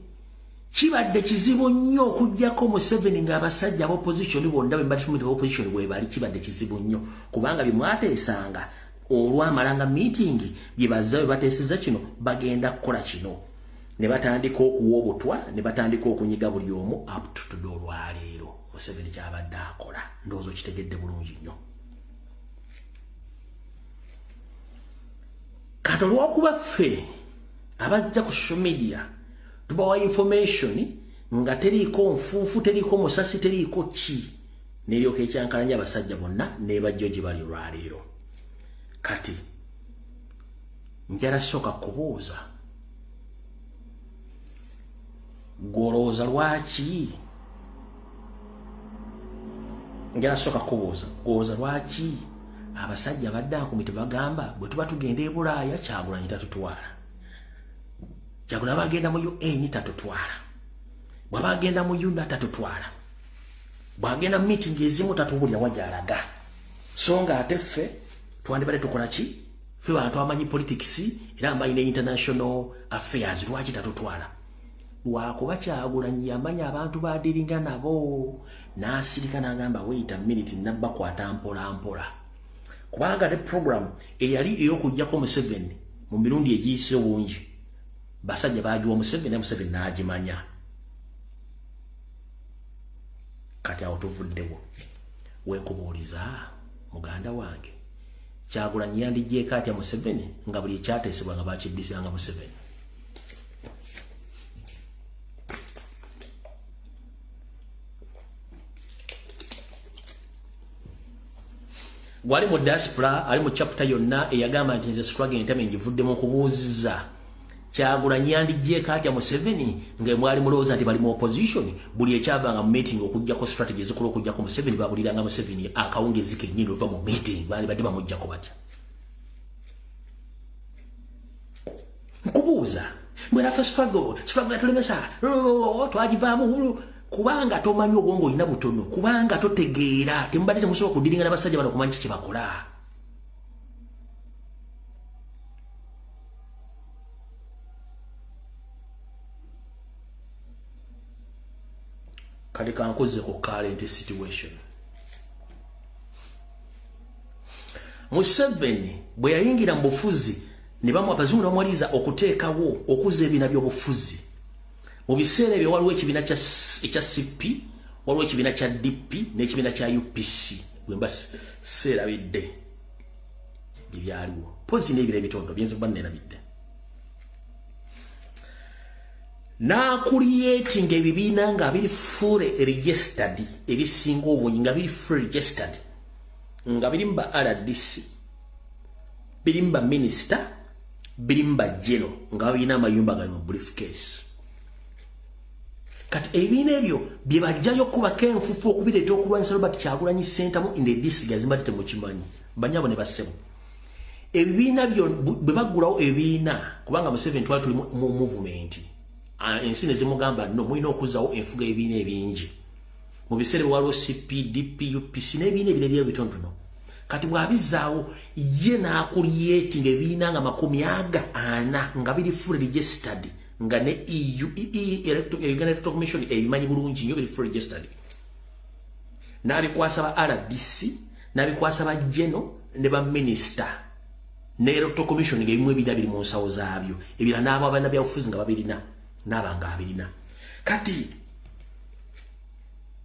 kibadde kizibu nnyo okuggyako Museveni nga abasajja opposition bonna be mbadde opposition weebali. Kibadde kizibu nnyo kubanga bimwateesanga olwamalanga meeting gye bazza we bateeseza kino bagenda kukola kino ne batandika okuwa obutwa ne batandika okunyiga buli omu up to olwaleero. Museveni kyabadde akola ndowooza kitegedde bulungi nnyo. Kati olw'okuba ffe abajja ku social media tubawa information nga teriko nfuufu teriko musasi teriko ki neryoka ekyankalanya abasajja bonna ne bajjoji bali lwaleero kati njala soka kubuuza golooza lwaki njala soka kubuuza golooza lwaki abasajja badda ku mitwe bagamba bwe tuba tugenda e Bulaaya Kyagulanyi tatutwala Kyagulanyi bagenda mu UN tatutwala bwabagenda mu UNA tatutwala bwagenda meeting ezimu tatubulya wajalaga so nga ate ffe twandibadde tukola ki ffe bantu amanyi politics era amanyi ne international affairs lwaki tatutwala lwakuba Kyagulanyi yamanya abantu badiringa nabo n'asirika n'agamba wait a minute nabba kwata mpola mpola kubanga ne program eyali ey'okujjako Museveni mu mirundi egiyise obungi basajja bajuwa Museveni n'agimanya kati awo tuvuddewo wenkubuuliza muganda wange Kyagulanyi yandigyeko atya Museveni nga buli ekyateesebwa nga bakiddisanga Museveni gwali mu diaspora ali mu chapter yonna eyagamba nti nze struggle entame njivuddemu okubuuziza Kyagulanyi yandigyeko atya Museveni nga mwali mulowooza nti bali mu opposition buli ekyavanga mu meeting okujjako strategy ezikola okujjako Museveni babuliranga Museveni akawungezi kennyini ova mu meeting bali badde bamujjako batya nkubuuza mwerafa struggle yatulemesa twagivaamu kubanga tomanyi obwongo olina butono kubanga totegeera temubadde temusobola kudiringa n'abasajja bano kumanyi kye bakola kati kankuze ku current situation Museveni bwe yayingira mu bufuzi ne abazungu bamwaliza okuteekawo okuza ebibiina by'obufuzi mu biseera ebyo waliwo ekibiina ekya CP waliwo ekibiina kya DP n'ekibiina kya UPC bwe mba seerabidde bibyaliwo pozi n'ebiro ebitondo byinza okuba neerabidde n'akuliyeetinga ebibiina nga biri full registered ebisinga obungi nga biri full registered nga biri mba RDC biri mba minister biri mba general nga birina amayumba gali mu briefcase kati ebibiina ebyo bye bajjayo kubako enfufu okubireeta okulwanyisa Robert Kyagulanyi Ssentamu in the district zimbadde temukimanyi banyabo ne bassebo ebibiina byo bwe baggulawo ebibiina kubanga Museveni twali tuli mu movement ensi ne zimugamba no mulina okuzzawo enfuga ebibiina ebingi mu biseera waliwo CP DP UPC n'ebibiina ebirala bitonotono kati bw'abizzaawo ye n'akuliyeetinga ebibiina nga 40 nga biri full registered nga ne EU Uganda Electoral Commission ebimanyi bulungi nnyo biri full registered n'abikwasa ba RDC n'abikwasa ba General ne ba Minister ne Electoral Commission ng'ebimu ebirala biri mu nsawo zaabyo ebirala n'abo abaana byabufuzi nga babirina n'abanga abirina kati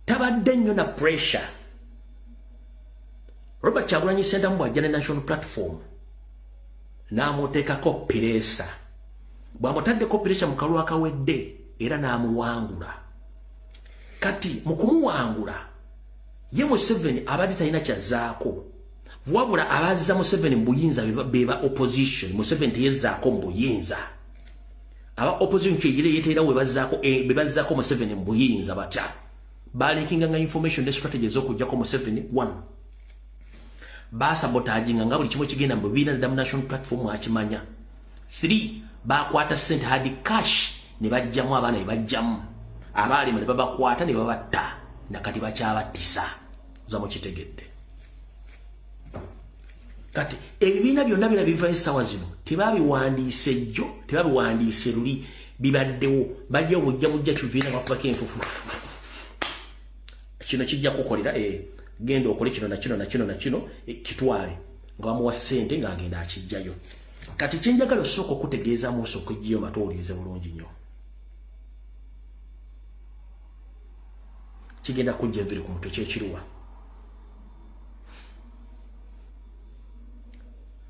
tabadde nnyo na pressure Robert Kyagulanyi Ssentamu bw'ajja ne National Platform n'amuteekako piresa bw'amutaddeko piresa mu kalulu akawedde era n'amuwangula kati mu kumuwangula ye Museveni abadde talina kyazzaako wabula abazza Museveni mu buyinza beba opposition Museveni teyezzaako mu buyinza aba opposition kyegire yeteera we bazzaako Museveni mu buyinza batya balekinga nga information ne strategy ez'okujjako Museveni 1 basabotaginga nga buli kimu kigenda mu bibiina ne National Platform akimanya 3 bakwata sente hard cash ne bajjamu abaana ne bajjamu abaalima ne babakwata ne babatta nakati bakyabattisa za mukitegedde kati ebibiina byonna biva essaawa zino tebabiwandiise jjo tebabiwandiise luli bibaddewo bajja obujja kibiina bakubako enfufu kino kijja kukolera genda okole kino na kino kitwale nga bamuwa ssente ng'agenda akijjayo kati kyenjagala osooka okutegeeza mu osooka ejjiyo matowulirize bulungi nnyo kigenda kujja enviri ku mutwe kyekiruwa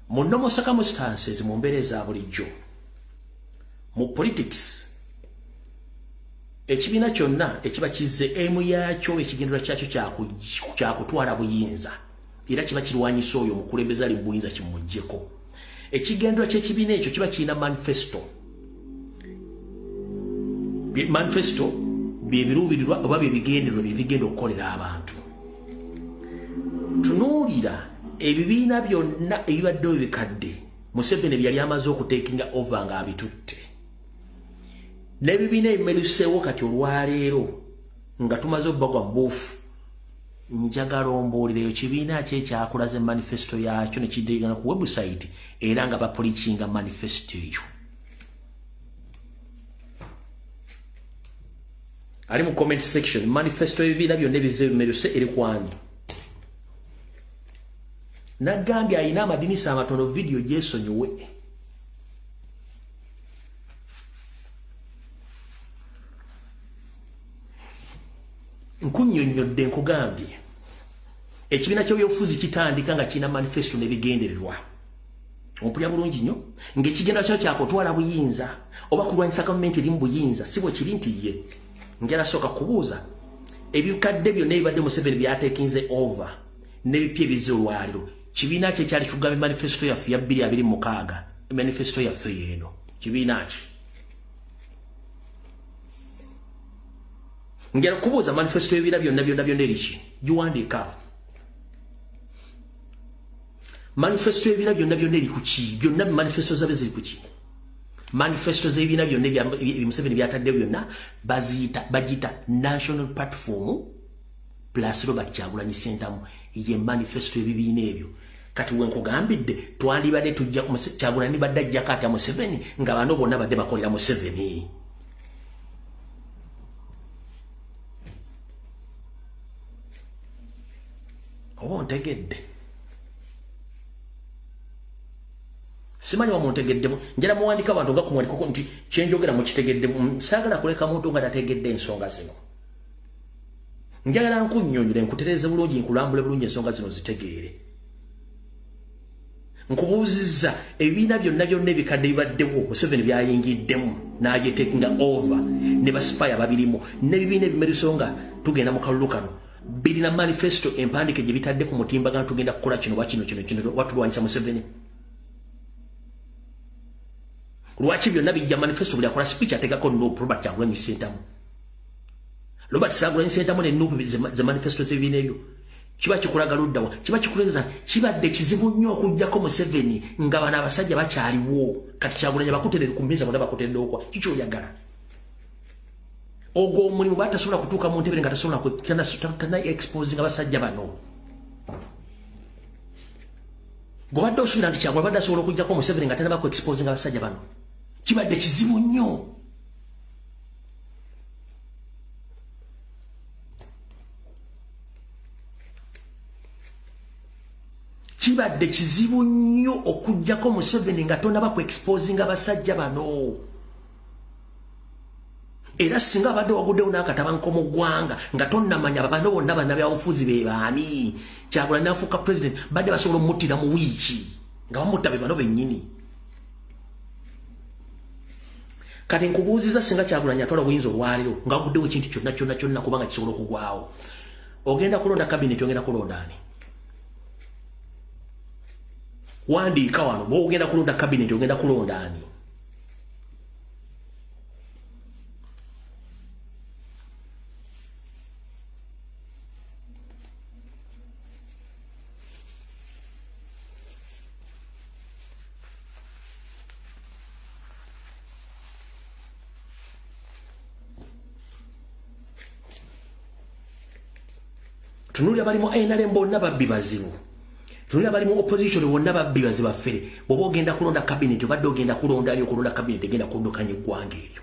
mu normal circumstances mu mbeera eza bulijjo mu politics ekibiina kyonna ekiba kizze emu yakyo ekigendera kyakyo kyakutwala buyinza era kiba kirwanyisa oyo omukulembeze ali mu buyinza kimuggyeko. Ekigendera ky'ekibiina ekyo kiba kirina manifesto. Manifesto byebiruubirirwa oba byebigendererwa byebigenda okukolera abantu. Tunuulira ebibiina byonna ebibaddewo ebikadde Museveni byali amaze okuteekinga over nga abitutte. N'ebibiina ebimeruseewo kati olwaleero nga tumaze obbagwa mbuufu njagala ombuulireyo kibiina ki ekyakulaze manifesto yakyo ne kiddegana ku website era nga bapolikinga manifesto eyo. Ali mu comment section manifesto y'ebibiina byonna ebimeruse eri kwani. Nagambye alina amadinisa amatono video gyesonyiwe. Nkunnyonnyodde nkugambye ekibiina ky'ebyobufuzi kitandika nga kirina manifesto n'ebigendererwa. Ompulya bulungi nnyo ng'ekigenda kyo kyakutwala buyinza oba kulwanyisa gavumenti eri mu buyinza si bwe kiri nti ye njala sooka kubuuza ebikadde byonna ebibadde Museveni byateekinze over n'ebipya ebizze olwaliro kibiina ki ekyali kigambye manifesto yaffe ya 2026 manifesto yaffe yeeno kibiina ki? Ngera kubuuza manifesto y'ebibiina byonna eriki giwandiika. Manifesto y'ebibiina byonna eri ku ki? Byonna manifesto zabe ziri ku ki? Manifesto z'ebibiina byonna Museveni byatadde byonna bagiyita National Platform plus Robert Kyagulanyi Ssentamu ye manifesto y'ebibiina ebyo. Kati wenkugambidde twandibadde tujja Kyagulanyi badde ajjako atya Museveni nga bano bonna badde bakolera Museveni. Oba ontegedde simanyi wamuntegeddemu njala muwandika abantu nga kumwandikako nti kyenjogera mukitegeddemu saagala kuleka muntu nga tategedde ensonga zino. Njagala nkunnyonnyole nkutereeze bulungi nkulambule bulungi ensonga zino zitegeere. Nkubuuzizza ebibiina byonna ebikadde bibaddewo Museveni byayingiddemu n'agyetekinga over ne basipaya babirimu n'ebibiina ebimerusewo nga tugenda mu kalulu kano birina manifesto empandike gye bitadde ku mutimbagano tugenda kukola kino watulwanyisa Museveni. Lwaki byonna bijja manifesto buli akola speech ategako Nuupu Robert Kyagulanyi Ssentamu. Robert Kyagulanyi Ssentamu ne Nuupu ze manifesto z'ebibiina ebyo kiba kikulaga luddawa kiba kikuleza kibadde kizibu nnyo okujjako Museveni nga bano abasajja bakyaliwo kati Kyagulanyi bakuterere ku mpiza bonna bakuteredde okwa kiki oyagala. Ogwo omulimu batasobola kutuuka mu ntebe nga tasobola exposing abasajja bano. Gobadde osuubira nti Kyagulanyi badde asobola okujjako Museveni nga tanaba ku exposing abasajja bano kibadde kizibu nnyo. Kibadde kizibu nnyo okujjako Museveni nga tonaba ku exposing abasajja bano. Era singa abadde waguddewo n'akatabanko mu ggwanga nga tonnamanya bano bonna bannabyabufuzi be baani Kyagulanyi n'afuuka president badde basobola omuttira mu wiiki nga bamutta be bano bennyini. Kati nkubuuziza singa Kyagulanyi atwala obuyinza olwaliro ng'aguddewo ekintu kyonna kubanga kisobola okugwawo ogenda kulonda kabineti ogenda kulonda ani? Wandiika wano bw'ogenda kulonda kabineti ogenda kulonda ani? Tunulira bali mu NRM bonna babbi bazibu. Tunulira bali mu opposition bonna babbi bazibu baffere. Bw'oba ogenda kulonda cabinet obadde ogenda kulonda ali okulonda cabinet egenda kuddukanya eggwanga eryo.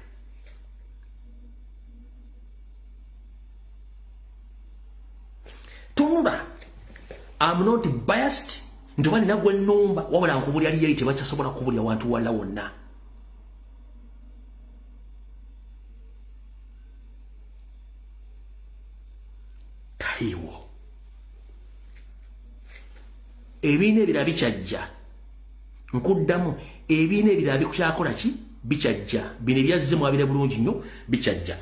Tunula I'm not biased ndoba nina gwe nnumba wabula nkubulya ali yali tebakyasobola kubulya wantu wala wonna. Tahiwo ebiina ebirala bikyajja nkuddamu ebiina ebirala bikyakola ki bikyajja bino ebyazze mwabire bulungi nnyo bikyajja.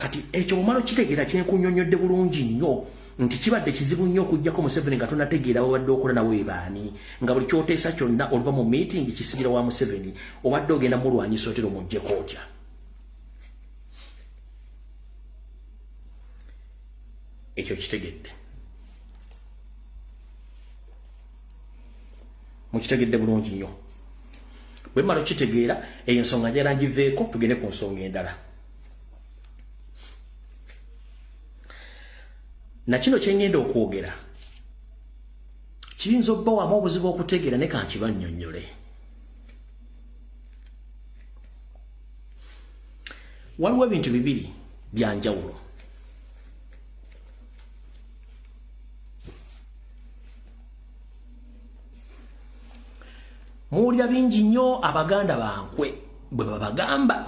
kati ekyo omalo kitegeera kyenkunyonyodde bulungi nnyo nti kibadde kizibu nnyo okujjako Museveni nga tonategeera babadde okola nawe baani nga buli kyoteesa kyonna oluva mu meeting kisigira wa Museveni obadde ogenda mulwanyisa otero mujjeko otya. Ekyo kitegedde mukitegedde bulungi nnyo bwe mmala okitegeera eyo ensonga njala ngiveeko tugende ku nsonga endala. Na kino kyengenda okwogera kiyinza obba wamu obuzibu okutegeera ne kankibannyonnyole. Waliwo ebintu bibiri byanjawulo. Muwulira bingi nnyo Abaganda bankwe bwe babagamba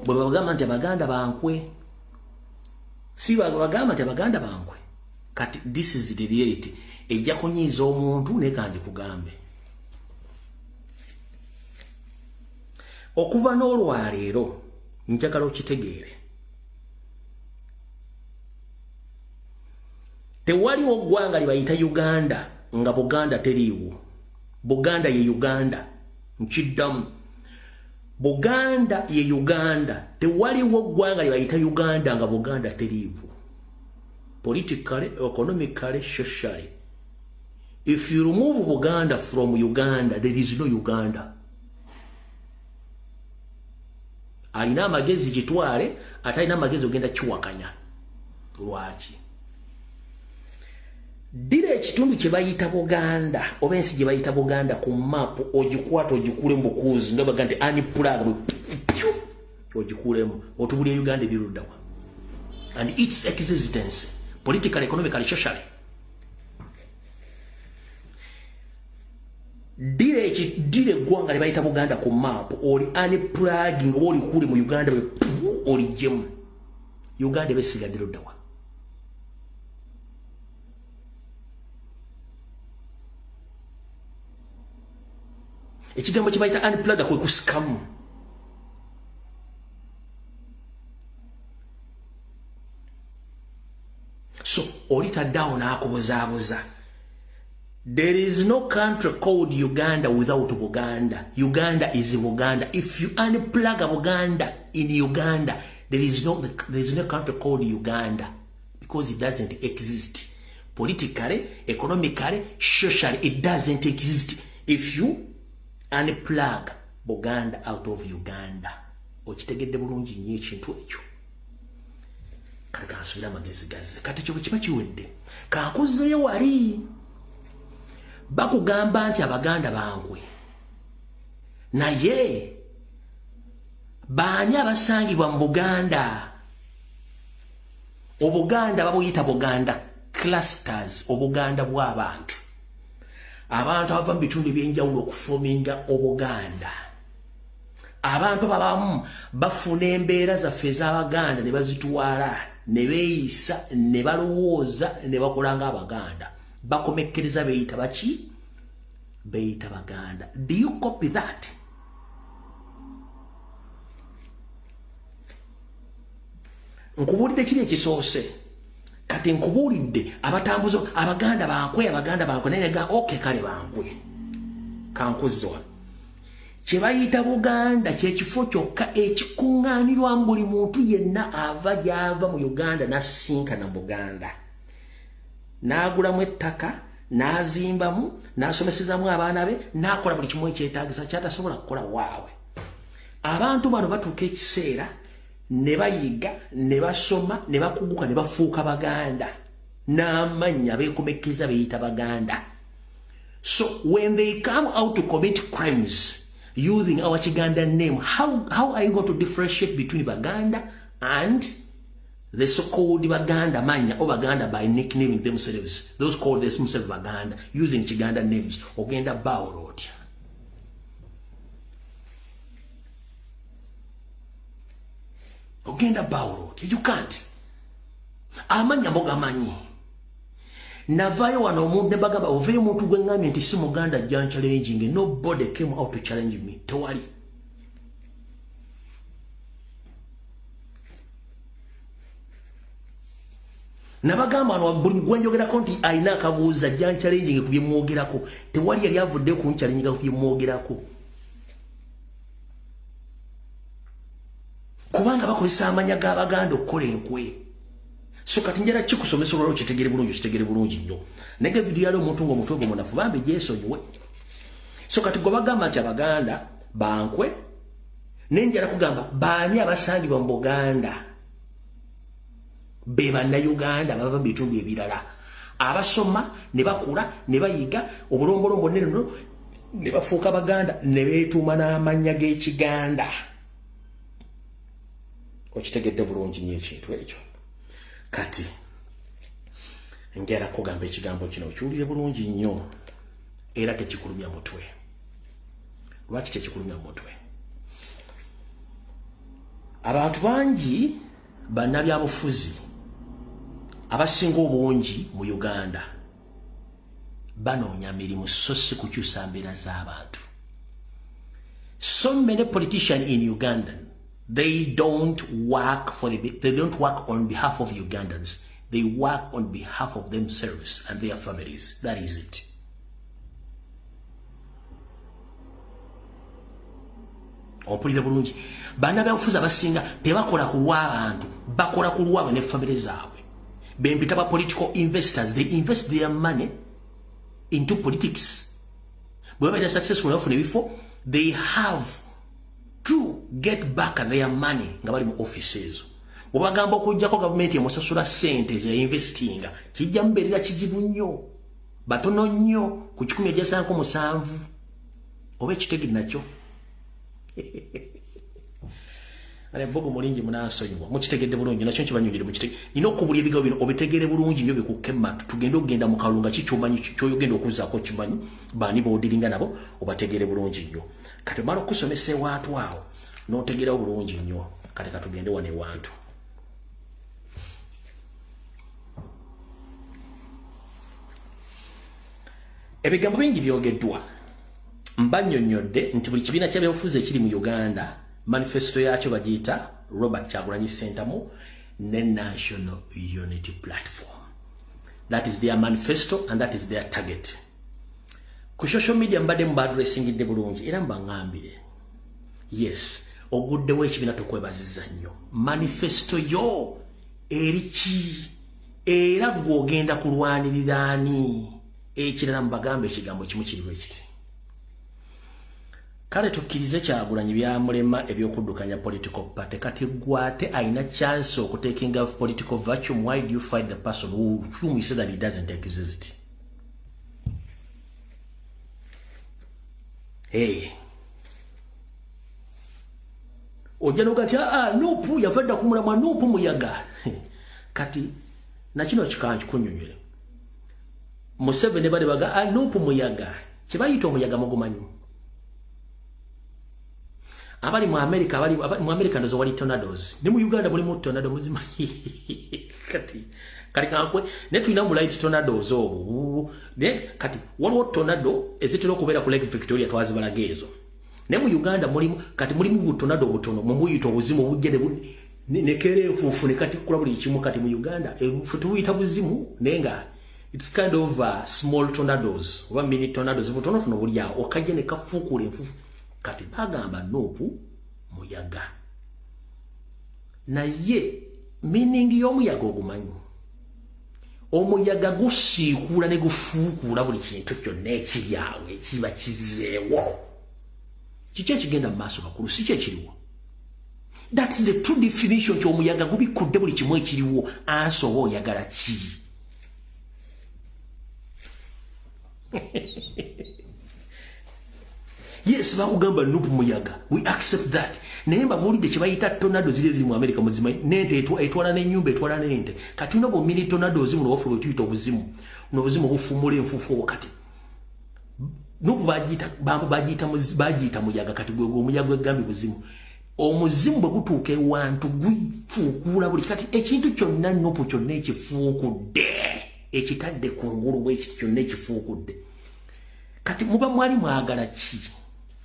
bwe babagamba nti Abaganda bankwe si babagamba nti Abaganda bankwe. Kati this is the reality. Ejja kunyiiza omuntu ne kandi kugambe. Okuva n'olwaleero njagala okitegeere. Tewaliwo ggwanga libayita Uganda nga Buganda teriiwo. Buganda ye Uganda. Nkiddamu. Buganda ye Uganda. Tewaliwo ggwanga libayita Uganda nga Buganda teriiwo. Politically, economically, socially. If you remove Buganda from Uganda, there is no Uganda. Alina amagezi gitwale, atalina amagezi ogenda kiwakanya. Lwaki? Dira ekitundu kye bayita Buganda, oba ensi gye bayita Buganda ku map ogikwata ogikule mu bukuuzi nga baga nti unplug ogikulemu otubulya Uganda ebiruddawa. And its existence, politically, economically, socially. Dire gwanga libayita Buganda ku map oli unplugging oli kuli mu Uganda oli gem. Uganda besigadde luddawa. Ekigambo kibayita unplug kwe kusikamu. So, olita down akubuzaabuza. There is no country called Uganda without Buganda. Uganda is Buganda. If you unplug Buganda in Uganda, there is no country called Uganda because it doesn't exist. Politically, economically, socially, it doesn't exist. If you unplug Buganda out of Uganda, okitegedde bulungi nnyo ekintu ekyo. Kansula magezi gaze. Kati kyo kiba kiwedde. Kankuzeyo wali. Bakugamba nti Abaganda bankwe. Naye baanya basangibwa mu Buganda. Obuganda babuyita Buganda clusters, Obuganda bw'abantu. Abantu abava mu bitundu by'enjawulo okufominga Obuganda. Abantu babamu bafuna embeera zaffe ez'Abaganda ne bazitwala, ne beeyisa, ne balowooza, ne bakola ng'Abaganda. Bakomekkereza beyita baki? Beyita Baganda. Do you copy that? Nkubuulidde kiri ekisoose. Kati nkubuulidde abatambuzo Abaganda bankwe naye ga okay kale bankwe. Kankuzwa. Kye bayita Buganda kye kifo kyokka ekikuŋŋaanirwamu buli muntu yenna ava gy'ava mu Uganda n'asinkana Buganda. N'agulamu ettaka, n'azimbamu, n'asomesezamu abaana be, n'akola buli kimu ekyetaagisa kyatasobola kukola waabwe. Abantu bano batuuka ekiseera ne bayiga, ne basoma, ne bakuguka, ne bafuuka Baganda. N'amannya beekomekkeza beyita Baganda. So when they come out to commit crimes using our Chiganda name, how are you going to differentiate between Baganda and the so-called Baganda manya or Baganda by nicknaming themselves? Those called themselves Baganda using Chiganda names. Ogenda Bawroad. Ogenda Bawroad. You can't. Amanya moga manyi. Navayo wano omuntu ne bagamba oveyo omuntu gwe ngambye nti si Muganda ajja challenging. Nobody came out to challenge me. Tewali. nabagamba no gwenjogerako nti ayina akabuuza jan challenging ku byemwogerako tewali yali avudde ku challenging ku byemwogerako kubanga bakozesa amanya g'Abaganda okukola enkwe so kati njera kikusomesa olwo kitegere bulungi nnyo nege video yali omuntu ng'omutwe gwo munafu bambi gyesonyiwe so kati gwe bagamba nti Abaganda bankwe nenjala kugamba baani abasangibwa mu Buganda be bannayuganda bava mu bitundu ebirala abasoma ne bakula ne bayiga obulombolombo neno ne bafuuka Baganda ne beetuuma n'amannya g'Ekiganda okitegedde bulungi nnyo ekintu ekyo kati njala kugamba ekigambo kino okiwulire bulungi nnyo era tekikulumya mutwe lwaki tekikulumya mutwe abantu bangi bannabyabufuzi abasinga obungi mu Uganda banoonya mirimu so si kukyusa mbeera z'abantu. So many politicians in Uganda, they don't work on behalf of Ugandans. They work on behalf of themselves and their families. That is it. Opulira bulungi bana byafuza basinga tebakola ku lw'abantu bakola ku lw'abo ne family zaabwe bempita ba political investors. They invest their money into politics. Bwe baba successful enough before they have to get back their money nga bali mu offices. Obagamba okujjako government emusasula sente ze investinga kijja mberera kizibu nnyo batono nnyo ku 1,700 oba ekitegi nakyo. Ale bogo mulingi munasonyiwa mukitegedde bulungi nakyo kibanyongere mukitege nina okubulya ebigawo bino obitegere bulungi nnyo bikukema tugenda mu kalunga kikyumanyi kyoyogenda okuzaako kimanyi baani boodiringa nabo obategere bulungi nnyo kati mala okusomesa ewantu awo n'otegerawo bulungi nnyo kati katugende wane ewantu. Ebigambo bingi byogeddwa mbanyonyodde nti buli kibiina ky'ebyobufuzi ekiri mu Uganda manifesto yakyo bagiyita Robert Kyagulanyi Ssentamu ne National Unity Platform. That is their manifesto and that is their target. Ku social media mbadde mbadressingidde bulungi era mbangambire yes oguddewo ekibiina tokwebaziza nnyo manifesto yo eriki era gwogenda kulwanirira ani ekirala mbagambe ekigambo kimu kiriwo ekiti. Kale tukkirize Kyagulanyi byamulema ebyokuddukanya political party kati gwate aina chance okutekinga of political vacuum. Why do you fight the person whom you say that he doesn't exist? Hey, ojanoga ti Nuupu yavadda kumulamwa Nuupu muyaga kati nakino kikanji kunyonyere Museveni bali baga Nuupu muyaga kibayita omuyaga mugumanyi abali mu America ndozo wali tornadoes ne mu Uganda buli mu tornado muzima kati kankwe ne tulina mu light tornadoes obo ne kati waliwo tornado ezitera okubeera ku Lake Victoria twazibalageezo ne mu Uganda mulimu tornado butono mu muyito obuzimu bujjene ne kerefufu ne kati kula buli kimu kati mu Uganda tubuyita buzimu nenga it's kind of small tornadoes oba mini tornadoes butono funo bulya okajja ne kafuukula enfufu kati bagamba Nuupu muyaga naye meaning y'omuyaga ogumanyi omuyaga gusiikula ne gufuukula buli kintu kyonna ekiryawe ekiba kizeewo kiki ekigenda mu maaso kakulu si kyekiriwo. That's the true definition ky'omuyaga gubikudde buli kimu ekiriwo ansi oba oyagala ki. Yes, bakugamba Nuupu muyaga. We accept that. Naye mbamulidde kye bayita tornado ziri mu America muzima nente etwala n'ennyumba etwala n'ente. Kati nabo mini tornado zimu n'ofu bwe tuyita obuzimu. N'obuzimu bufumula enfufu wakati. Nuupu bagiyita muyaga kati gwe omuyaga egambi buzimu. Omuzimu bwe gutuuka ewantu gufuukula buli kati ekintu kyonna Nuupu kyonna ekifuukudde ekitadde kungulu bw'ekiti kyonna ekifuukudde. Kati muba mwali mwagala ki?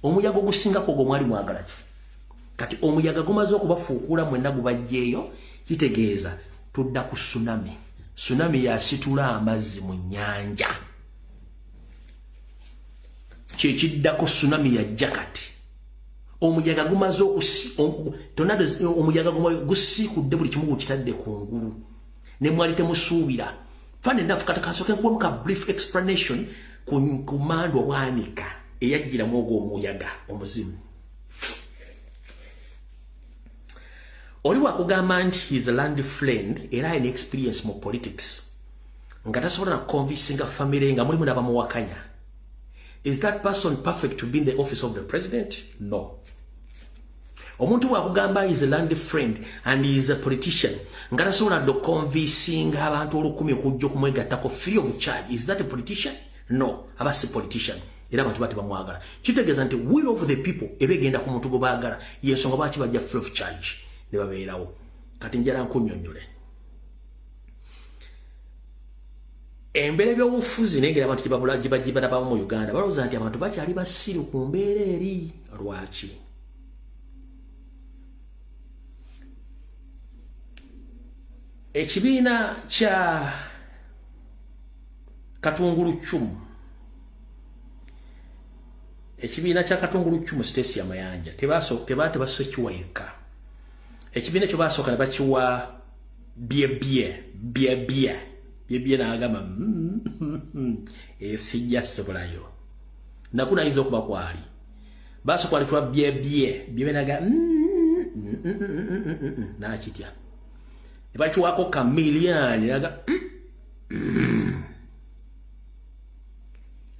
Omuyaga ogusingako gwo mwali mwagala ki? Kati omuyaga gumaze okubafuukula mwenna gubajjeeyo kitegeeza tudda ku tsunami. tsunami yasitula amazzi mu nnyanja kyekiddako tsunami yajja kati omuyaga gumaze tornadoes omuyaga gusiikudde buli kimu kitadde ku ngulu ne mwali temusuubira fane enough kata kasoke nkuwamuka brief explanation ku mando bwanika eyajjiramu ogwo omuyaga omuzimu oli wakugamba nti he is a land friend era an experience mu politics nga tasobola na convincing family nga mulimu n'abamuwakanya. Is that person perfect to be in the office of the president? No. Omuntu wakugamba is a land friend and he is a politician nga tasobola do convincing abantu olukumi okujja okumwegattako free of charge. Is that a politician? No. Aba si politician. Era abantu bati bamwagala. Kitegeeza nti will of the people ebegenda ku muntu gwe baagala yensonga lwaki bajja free of charge ne babeerawo. Kati njala nkunnyonnyole. Embere by'obufuzi negera abantu gibadaba mu Uganda balowooza nti abantu bakyali basiru ku mbeera eri lwaki. Ekibiina kya Katungulu Cumu Stacy ya Mayanja tebaase kiwayika. Ekibiina kyo baasooka ne bakiwa bye n'agamba sijja sobolayo nakuna ayinza okuba kwali baasooka alifula bye naga nakitya ne bakiwako kamiliyani naga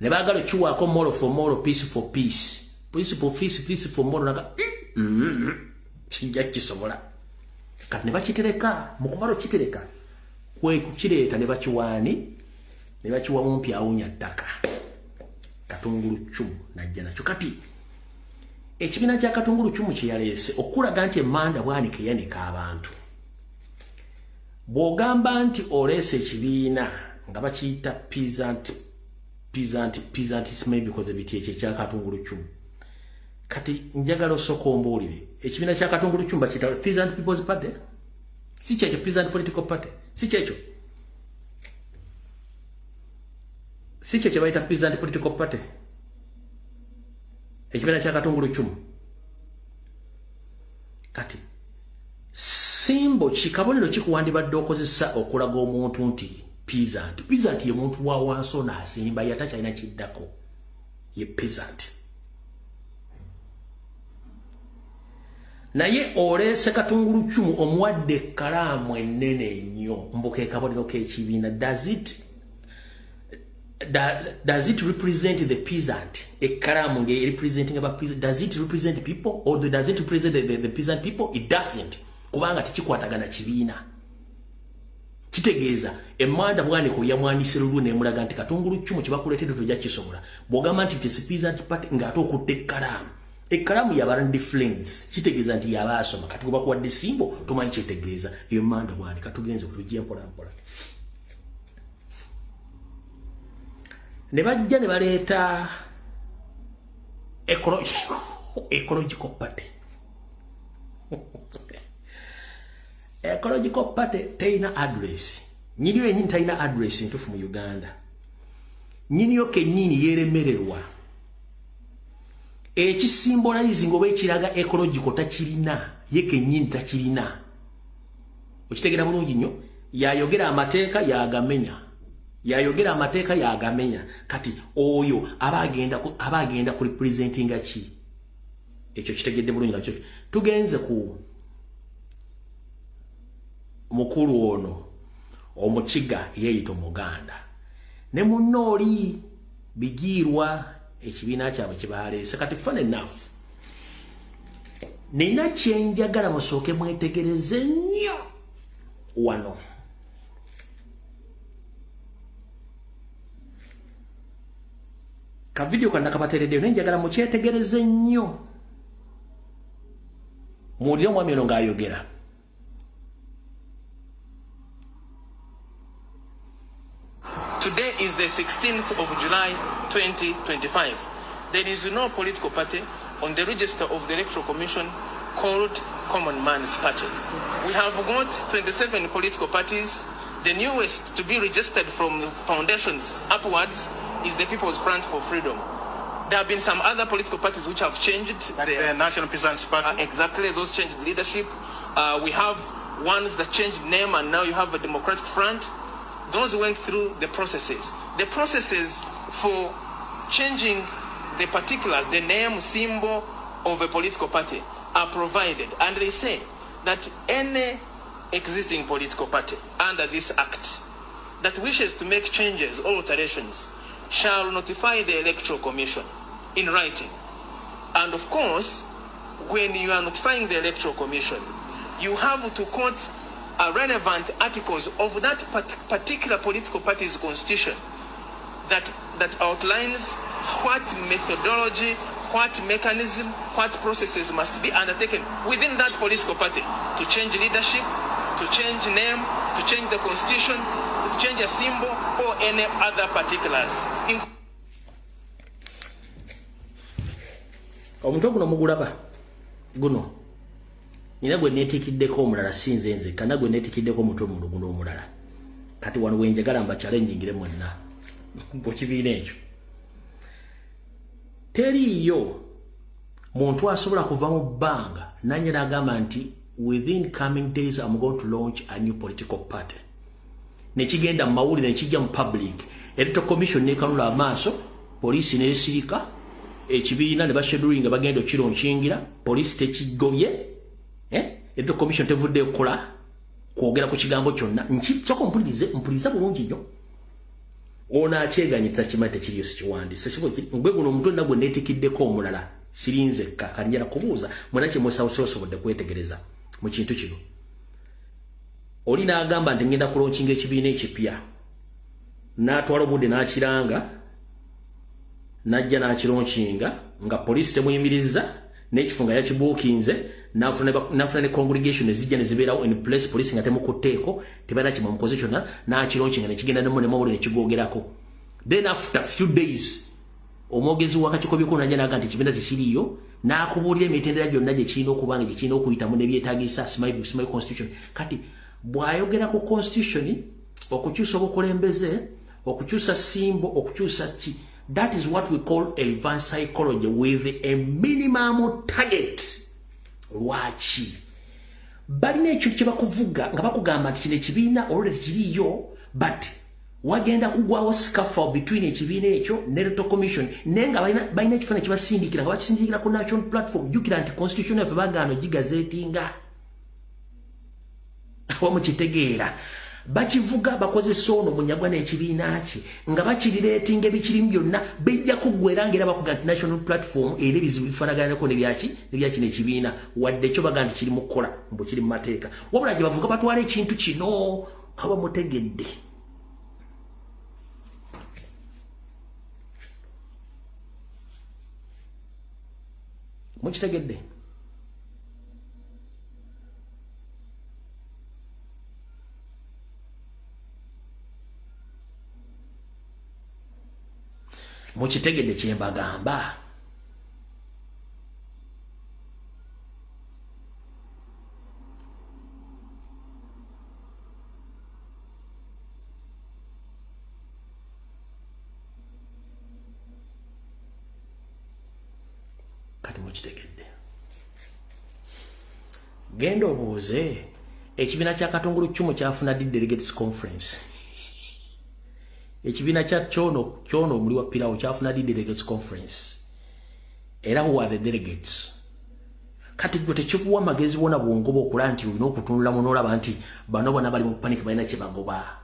ne baagala kiwaako moral for moral, peace for peace, peace for moral naga sijja kisobola kati ne bakitereka mu kumala okitereka kwe kukireeta ne bakiwaani ne bakiwa mumpi awunya ttaka Katungulu Cumu najja nakyo. Kati ekibiina kya Katungulu Cumu kye yaleese okulaga nti emmanda bwanika yanika abantu. Bw'ogamba nti oleese ekibiina nga bakiyita peasant maybe because biti ekyo ekya Katungulu Cumu. Kati njagala osooka ombuulire ekibiina kya Katungulu Cumu bakiyita Peasant People's Party. Si kyekyo Peasant Political Party. Si kyekyo bayita Peasant Political Party. Ekibiina kya Katungulu Cumu. Kati simbo kikabonero kikuwandibadde okozesa okulaga omuntu nti peasant ye muntu wa wansi n'asimba yatakyalina kiddako ye peasant. Naye oleese Katungulu Cumu omuwadde kalaamu ennene ennyo mbuke kabonero k'ekibiina. Does it represent the peasant? Ekalamu nge representing about peasant. Does it represent people or does it represent the peasant people? It doesn't. Kubanga tekikwatagana kibiina. Kitegeeza emmanda bwaniko yamwanise lulu nemulaga nti Katungulu Cumu kibakuleetedde tojja kisobola. Bw'ogamba nti it's peasant party ng'ate okutte ekalamu. Ekalamu yabarandi friends kitegeeza nti yabaasoma kati kuba kuwadde simbo tomanyi kyetegeeza emmanda bwanika tugenze kutujja mpola. Ne bajja ne baleeta ecological party. Ecological party teina address. Nyiniyo yenyini teina address ntufu mu Uganda. Nyiniyo kenyini yeremererwa. Ekisymbolizing oba ekiraga ecological takirina ye kenyini takirina. Okitegera bulungi nnyo yayogera amateeka yagamenya. Kati oyo abagenda ku representinga ki ekyo kitegedde bulungi nakyo. Tugenze ku mukulu ono omukiga yeeyita Omuganda ne munnooli bigiirwa ekibiina kyabwe kibaleese. Kati fun enough nina kyenjagala musooke mwetegereze nnyo wano. Ka video kanda kabatereddeyo naye njagala mukyetegereze nnyo muwulire omwami ono ng'ayogera. Today is the 16th of July 2025. There is no political party on the register of the Electoral Commission called Common Man's Party. We have got 27 political parties The newest to be registered from the foundations upwards is the People's Front for Freedom. There have been some other political parties which have changed. Like the National Peasants Party? Exactly, those changed leadership. We have ones that changed name, and now you have a Democratic Front. Those went through the processes. The processes for changing the particulars, the name, symbol of a political party are provided. And they say that any existing political party under this act that wishes to make changes or alterations shall notify the Electoral Commission in writing. And of course, when you are notifying the Electoral Commission, you have to quote relevant articles of that particular political party's constitution that outlines what methodology, what mechanism, what processes must be undertaken within that political party to change leadership, to change name, to change the constitution, to change a symbol, or any other particulars. Omuntu guno mugulaba guno nina gwe neetikiddeko omulala sinze nze kana gwe neetikiddeko omuntu guno omulala kati wano wenjagala mba challengingire mwenna mu kibiina ekyo teriyo muntu asobola kuva mu bbanga nanye n'agamba nti within coming days I'm going to launch a new political party nekigenda mu mawulire nekijja mu public Electoral Commission nekanula amaaso poliisi n'esirika ekibiina ne basheduling bagenda okironkingira poliisi tekigobye Electoral Commission tevudde okukola kwogera ku kigambo kyonna nkyako mpuliriza bulungi nnyo ona akyeganyita kimate kiriyo sikiwandise ngwe guno omuntu nagwe neetikiddeko omulala sirinze kakanjala kubuuza mwena kyemwesawosobodde kwetegereza mu kintu kino oli n'agamba nti ngenda kulonkinga ekibiina ekipya n'atwala obudde n'akiranga najja n'akironkinga nga poliisi temuyimiriza n'ekifunga yakibuukinze n'afuna ne congregation ezijja ne zibeerawo in place poliisi nga temukutteeko tebalina kimukoze kyonna n'akironkinga nekigenda nemawulire nekigoogerako then after few days omwogezi wakakikobyeko najja n'aga nti ekibiina tekiriyo n'akubuulira emitendera gyonna gye kirina okuba nga gye kirina okuyitamu nebyetaagisa simai constitution kati bw'ayogera ku constitution okukyusa obukulembeze okukyusa simbo okukyusa ki that is what we call a reverse psychology with a minimum target lwaki balina ekyo kye bakuvuga nga bakugamba nti kino ekibiina olwedde tekiriyo but wagenda kugwawo scaffold between ekibiina ekyo ne Electoral Commission naye nga balina ekifaananyi kibasindikira nga bakisindikira ku national platform jjukira nti constitution yaffe bagaano gigazeetinga awamu kitegeera bakivuga bakozesa ono munyagwa n'ekibiina kye nga bakirireetinga ebikirimu byonna bijja kuggwera ngera bakuga nti national platform era ebizibu bifaanaganako nebyaki n'ekibiina wadde ekyo baga nti kiri mu kukola mbu kiri mu mateeka wabula gye bavuga batwala ekintu kino aba mutegedde mukitegedde mukitegedde kye mbagamba kati mukitegedde genda obuuze ekibiina kya Katungulu Cumu kyafuna delegates conference ekibiina kya kyono omuli wa Pirawo kyafuna delegates conference era who are the delegates kati gwe tekikuwa magezi wona bwongoba okulaba nti olina okutunula mu n'olaba nti bano bonna bali mu panic balina kye bagoba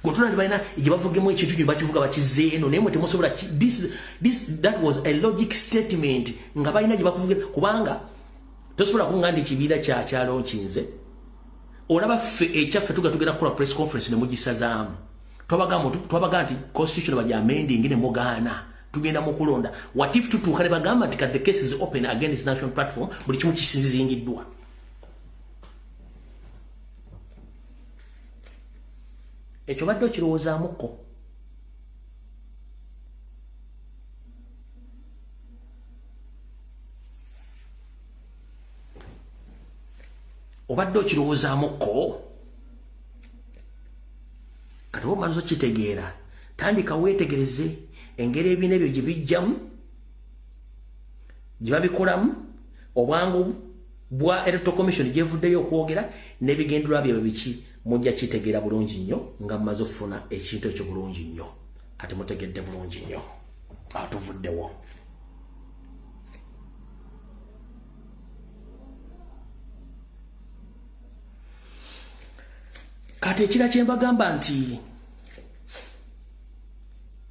gotuna balina gye bavugemu ekintu kye bakivuga bakizeeno naye mwe temusobola that was a logic statement nga balina gye bakuvugira kubanga tosobola kunganda ekibiina kyalonkinze olaba ffe ekyaffe tugatugenda kukola press conference ne mugisazaamu twabaga nti constitution bajja amending ne mugaana tugenda mu kulonda what if tutuuka ne bagamba nti the case is open against national platform buli kimu kisinzingiddwa ekyo badde okirowoozaamukko obadde okirowoozaamukko kati omaze okitegeera tandika weetegereze engeri ebiina ebyo gye bijjamu gye babikolamu obwangu bwa electoral commission gyevuddeyo okwogera n'ebigendererwa byabwe biki mujja kitegeera bulungi nnyo nga mumaze okufuna ekintu ekyo bulungi nnyo kati mutegedde bulungi nnyo atuvuddewo kati ekira kye mbagamba nti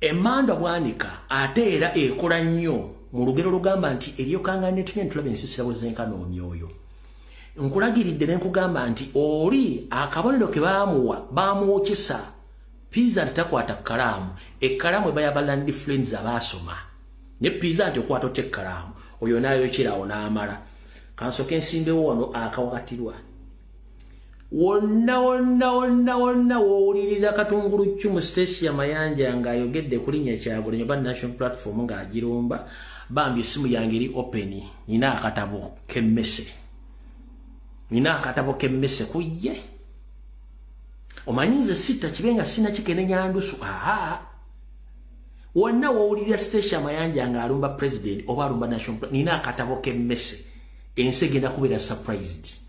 emmanda bwanika ate era ekola nnyo mu lugero lugamba nti eryokangane tunye ntulabe ensisira bwezenkana omyoyo nkulagiridde ne nkugamba nti oli akabonero ke bamwokesa pizza takwata kalaamu ekkalaamu ebayaba land friends abaasoma ne pizza nti okwata ote ekkalaamu oyo nayo kiraawo n'amala kansoke nsimbewo wano akawakatirwa wonna wowulirira Katungulu Chumu Stacia Mayanja ng'ayogedde ku linnya Kyagulanyi oba National Platform ng'agirumba bambi esimu yange eri open nina akatabo k'emmese kuye omanyi nze sitta kibe nga sina kikenenya ndusu wonna wowulirira Stacia Mayanja ng'alumba president oba alumba National Platform nina akatabo k'emmese ensi egenda kubeera surprised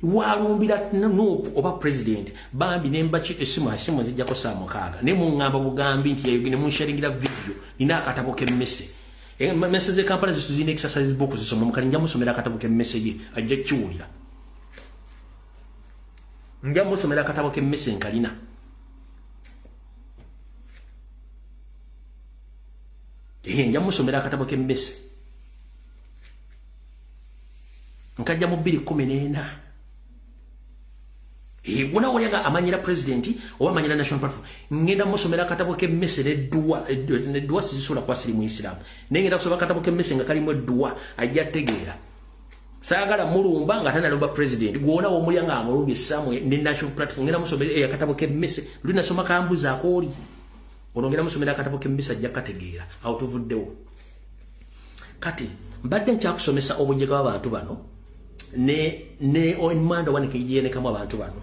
walumbira Nuupu oba president bambi nembachi esimu nzijjako saa mukaaga ne muŋŋamba bugambi nti yayogene munsharingira video nina akatabo k'emmese emmese ze Kampala zituzina exercise book zisoma mukali nja musomera akatabo k'emmese ye ajja kiwulira nja musomera akatabo k'emmese nkalina nja musomera akatabo k'emmese nkajja mu 2014 wona waliaga amanyira president oba amanyira National Platform ngenda musomera akatabo k'emmese nedduwa sizisobola kuba siri mu Islam naye ngenda kusoma akatabo k'emmese nga kalimu edduwa ajja tegeera saagala mulumba nga tanalumba president gwona womulya nga amulumbye Samuel ne National Platform ngenda musomera akatabo k'emmese luli nasoma kambuza akoli olongera musomera akatabo k'emmese ajja kategeera awo tuvuddewo kati mbadde nkyakusomesa obujega bw'abantu bano ne emmanda wanike yiyenekamu abantu bano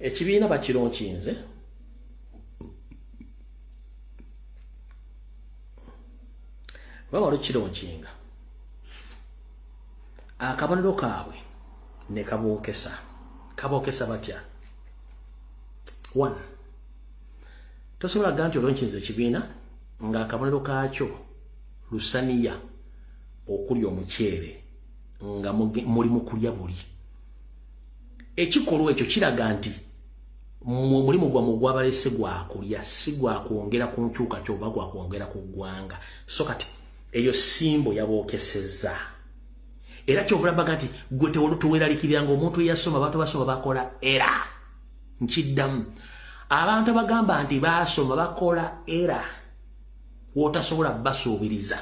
ekibiina bakironkinze bamala okironkinga akabonero kaabwe ne kabookesa batya 1 tosobola kugaa nti olonkinze ekibiina nga akabonero kaakyo lusaniya okulya omuceere nga muli mu kulya buli ekikolwa ekyo kiraga nti mulimu gwamu gwabalese gwakulya si gwakwongera ku nkyuka kyoba gwakwongera ku ggwanga so kati eyo simbo yabookesezza era kyovula baga nti gwe teweraliikirira ng'omuntu eyasoma abantu basoma bakola era nkiddamu abantu abagamba nti basoma bakola era wootasobola basuubiriza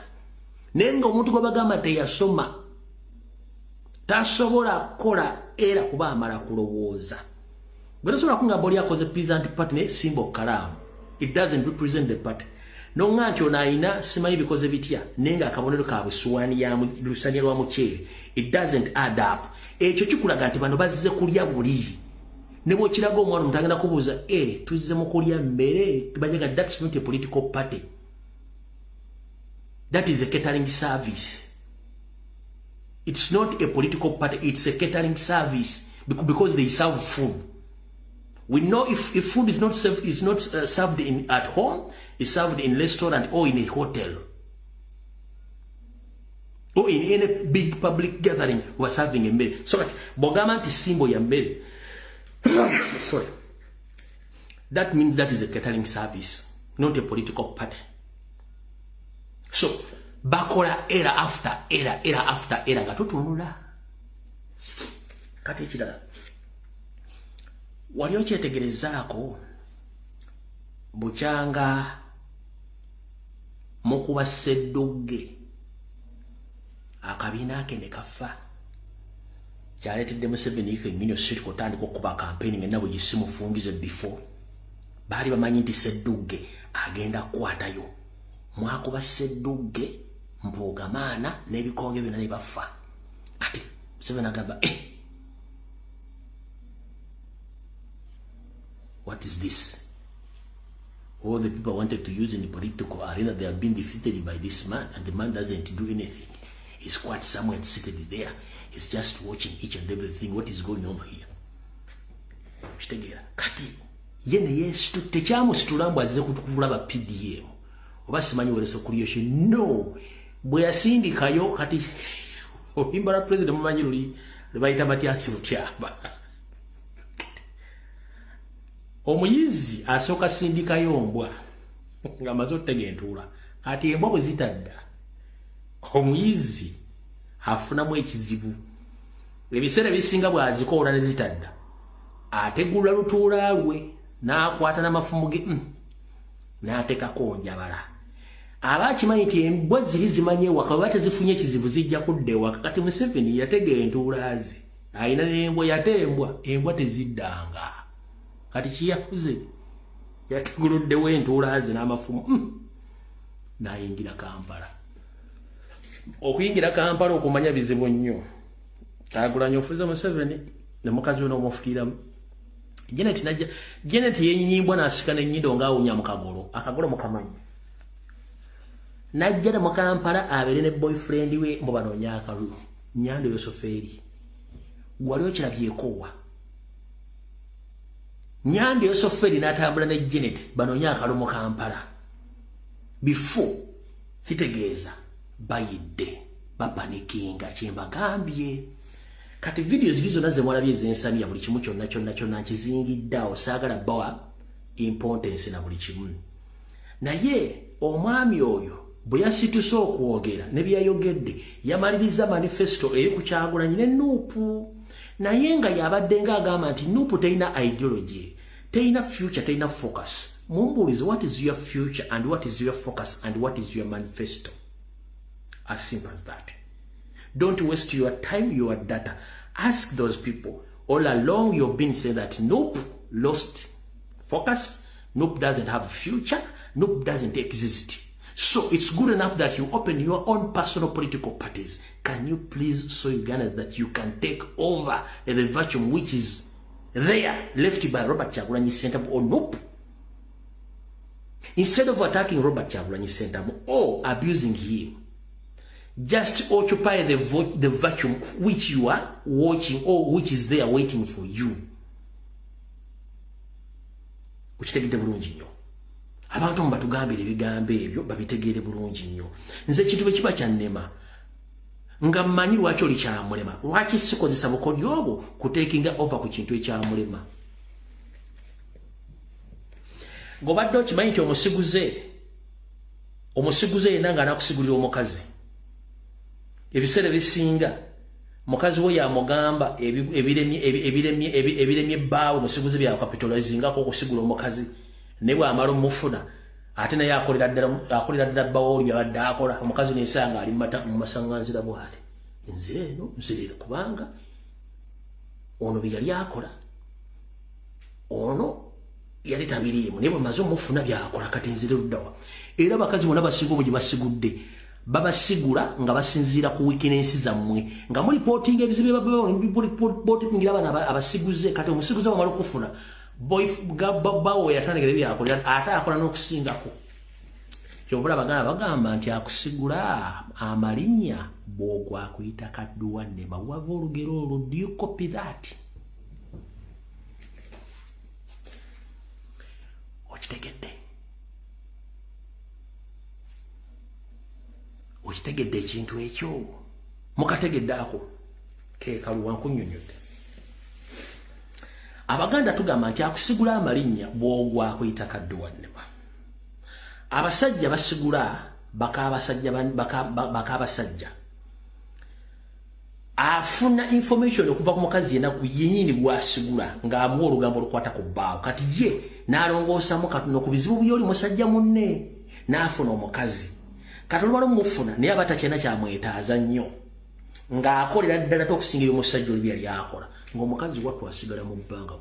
naye ng'omuntu gwe bagamba teyasoma tasobola kukola era kuba amala kulowooza gwe tosobola kungamba oli akoze peasant party ne symbol kalaamu it doesn't represent the party nonga nti ono ayina simanyi bikoze bitya naye nga akabonero kaabwe suwaani ya lusaniya lwa muceere it doesn't add up ekyo kikulaga nti bano bazze kulya buli ne bw'okiraga omwana omuntu agenda kubuuza tuzze mu kulya mmere banyaga that's not a political party. That is a catering service. It's not a political party, it's a catering service because they serve food. We know if food is not served in at home, it's served in restaurant or in a hotel. Or in any big public gathering, we are serving a meal. So that Bogaman is symbol ya meal. Sorry. That means that is a catering service, not a political party. So, bakola era after era after era nga tutunula. Kati ekirala. Wali okyetegerezaako bukyanga mukuba Sseddugge akabiina ke ne kafa. Kyaleetedde Museveni kennyini osiri kutandika okuba campaign nga nabo gisimufungize before. Baali bamanyi nti Sseddugge agenda kukwatayo. Mwakuba Sseddugge mpuuga maana n'ebikonge byonna ne bafa kati Museveni agamba what is this? All the people wanted to use in the political arena, they have been defeated by this man, and the man doesn't do anything. He's quite somewhere seated there. He's just watching each and everything. What is going on here? Kati yene yesu tekyamusitula mbu azize kutukulaba PDM oba simanyi wereso kuliyoshe no bwe yasindikayo kati ohimbala president mumanyi luli bayita Matias Mutyamba omuyizi asooka sindikayo mbwa nga maze otegentuula kati embwa bwe zitadda omuyizi afunamu ekizibu ebiseera bisinga bwazikoola ne zitadda ategula lutuula lwe n'akwata n'amafumu ge n'ateekako njabala abakimanyi nti embwa ziri zimanye ewaka bwe batezifunye ekizibu zijja kudda ewaka kati Museveni yatega entuula ze alina n'embwa yatembwa embwa teziddanga kati kiyakuze yateguluddewo entuula ze n'amafumu n'ayingira Kampala okuyingira Kampala okumanya bizibu nnyo Kyagulanyi ofuza Museveni ne mukazi ono omufukiramu Janet yenyimbwa n'asika n'ennyindo ng'awunya mu kagolo akagolo mukamanyi najja mu Kampala abeere ne boyfriend we mu banoonya akalulu Nyando Yosoferi gwali okirabyeko wa Nyando Yosoferi n'atambula ne Janet banoonya akalulu mu Kampala before kitegeeza bayidde bapanikinga kyembagambye kati videos gizo naze mwalabye zensani ya buli kimu kyonna nkizingiddawo saagala bawa importance na buli kimu naye omwami oyo bwe yasituse okwogera ne byayogedde yamaliriza manifesto eri ku Kyagulanyi ne Nuupu naye nga yabadde ng'agamba nti Nuupu terina ideology terina future terina focus mumbuulize what is your future and what is your focus and what is your manifesto as simple as that. Don't waste your time, your data. Ask those people. All along you've been saying that Nope lost focus. Nope doesn't have a future. Nope doesn't exist. So it's good enough that you open your own personal political parties. Can you please show Ugandans that you can take over the vacuum which is there, left by Robert Kyagulanyi Ssentamu or Nope? Instead of attacking Robert Kyagulanyi Ssentamu or abusing him, just occupy the vacuum which you are watching or which is there waiting for you. Ukitegedde bulungi nnyo. Abantu mbatugambira ebigambo ebyo babitegeere bulungi nnyo. Nze kintu bwe kiba kyannema nga mmanyi lwaki oli kyamulema. Lwaki sikozesa bukodyo obwo kuteekinga over ku kintu ekyamulema. Ng'obadde okimanyi nti omusiguze yenna ng'anaakusigulira omukazi. Ebiseera bisinga mukazi we yamugamba ebiremye bbaawe musiguze bya capitalizingako okusigula omukazi ne bw'amala omufuna ate naye akolera ddala bbaawe oli byabadde akola omukazi n'esanga ali mu masaŋŋanzira bw'ati nzire eno nzirire kubanga ono bye yali akola ono yali tabiriimu naye bw'amaze omufuna byakola kati nzire luddawa era abakazi bonna basinga obwo gye basigudde babasigula nga basinziira ku weakness zammwe nga mu reporting ebizibu reporting abana abasiguze kati omusiguze wamala okufuna bawo yatandikira byakolera ate akola n'okusingako kyovula bagamba nti akusigula amalinnya bw'ogwa kuyita kadduwa nnema wava olugero olwo. Do you copy that? Okitegedde ekintu ekyo mukategedde ako keekaluwa nkunnyonnyodde. Abaganda tugamba nti akusigula amalinnya bw'ogwa akuyita kadduwa nnema. Abasajja basigula bakaabasajja afuna information okuva ku mukazi yennyini bw'asigula ng'amuwa olugambo olukwata ku bbaawo kati ye n'alongoosamu katono ku bizibu by'oli musajja munne n'afuna omukazi kati olwala omufuna naye aba takyina kyamwetaaza nnyo ng'akolera ddala tokusingira omusajja oli byali akola ng'omukazi wattu asigala mu bbanga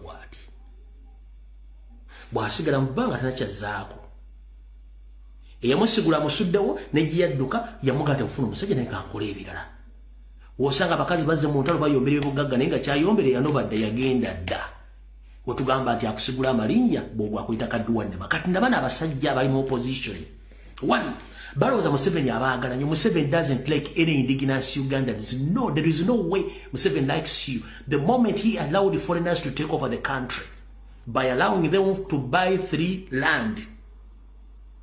bw'asigala mu bbanga tanakyazaako eyamusigula musuddewo nejiyadduka yamugata kufuna omusajja naye kankola ebirala wosanga abakazi bazze mu ntalo bayombera ebugagga naye nga kyayombere yanobadde yagenda dda wetugamba nti akusigula amalinnya bwogwa akuyita kadduwannema kati ndabana abasajja abali mu opposition. One, balowooza Museveni abaagala nnyo. Museveni doesn't like any indigenous Ugandans. No, there is no way Museveni likes you. The moment he allowed the foreigners to take over the country by allowing them to buy free land,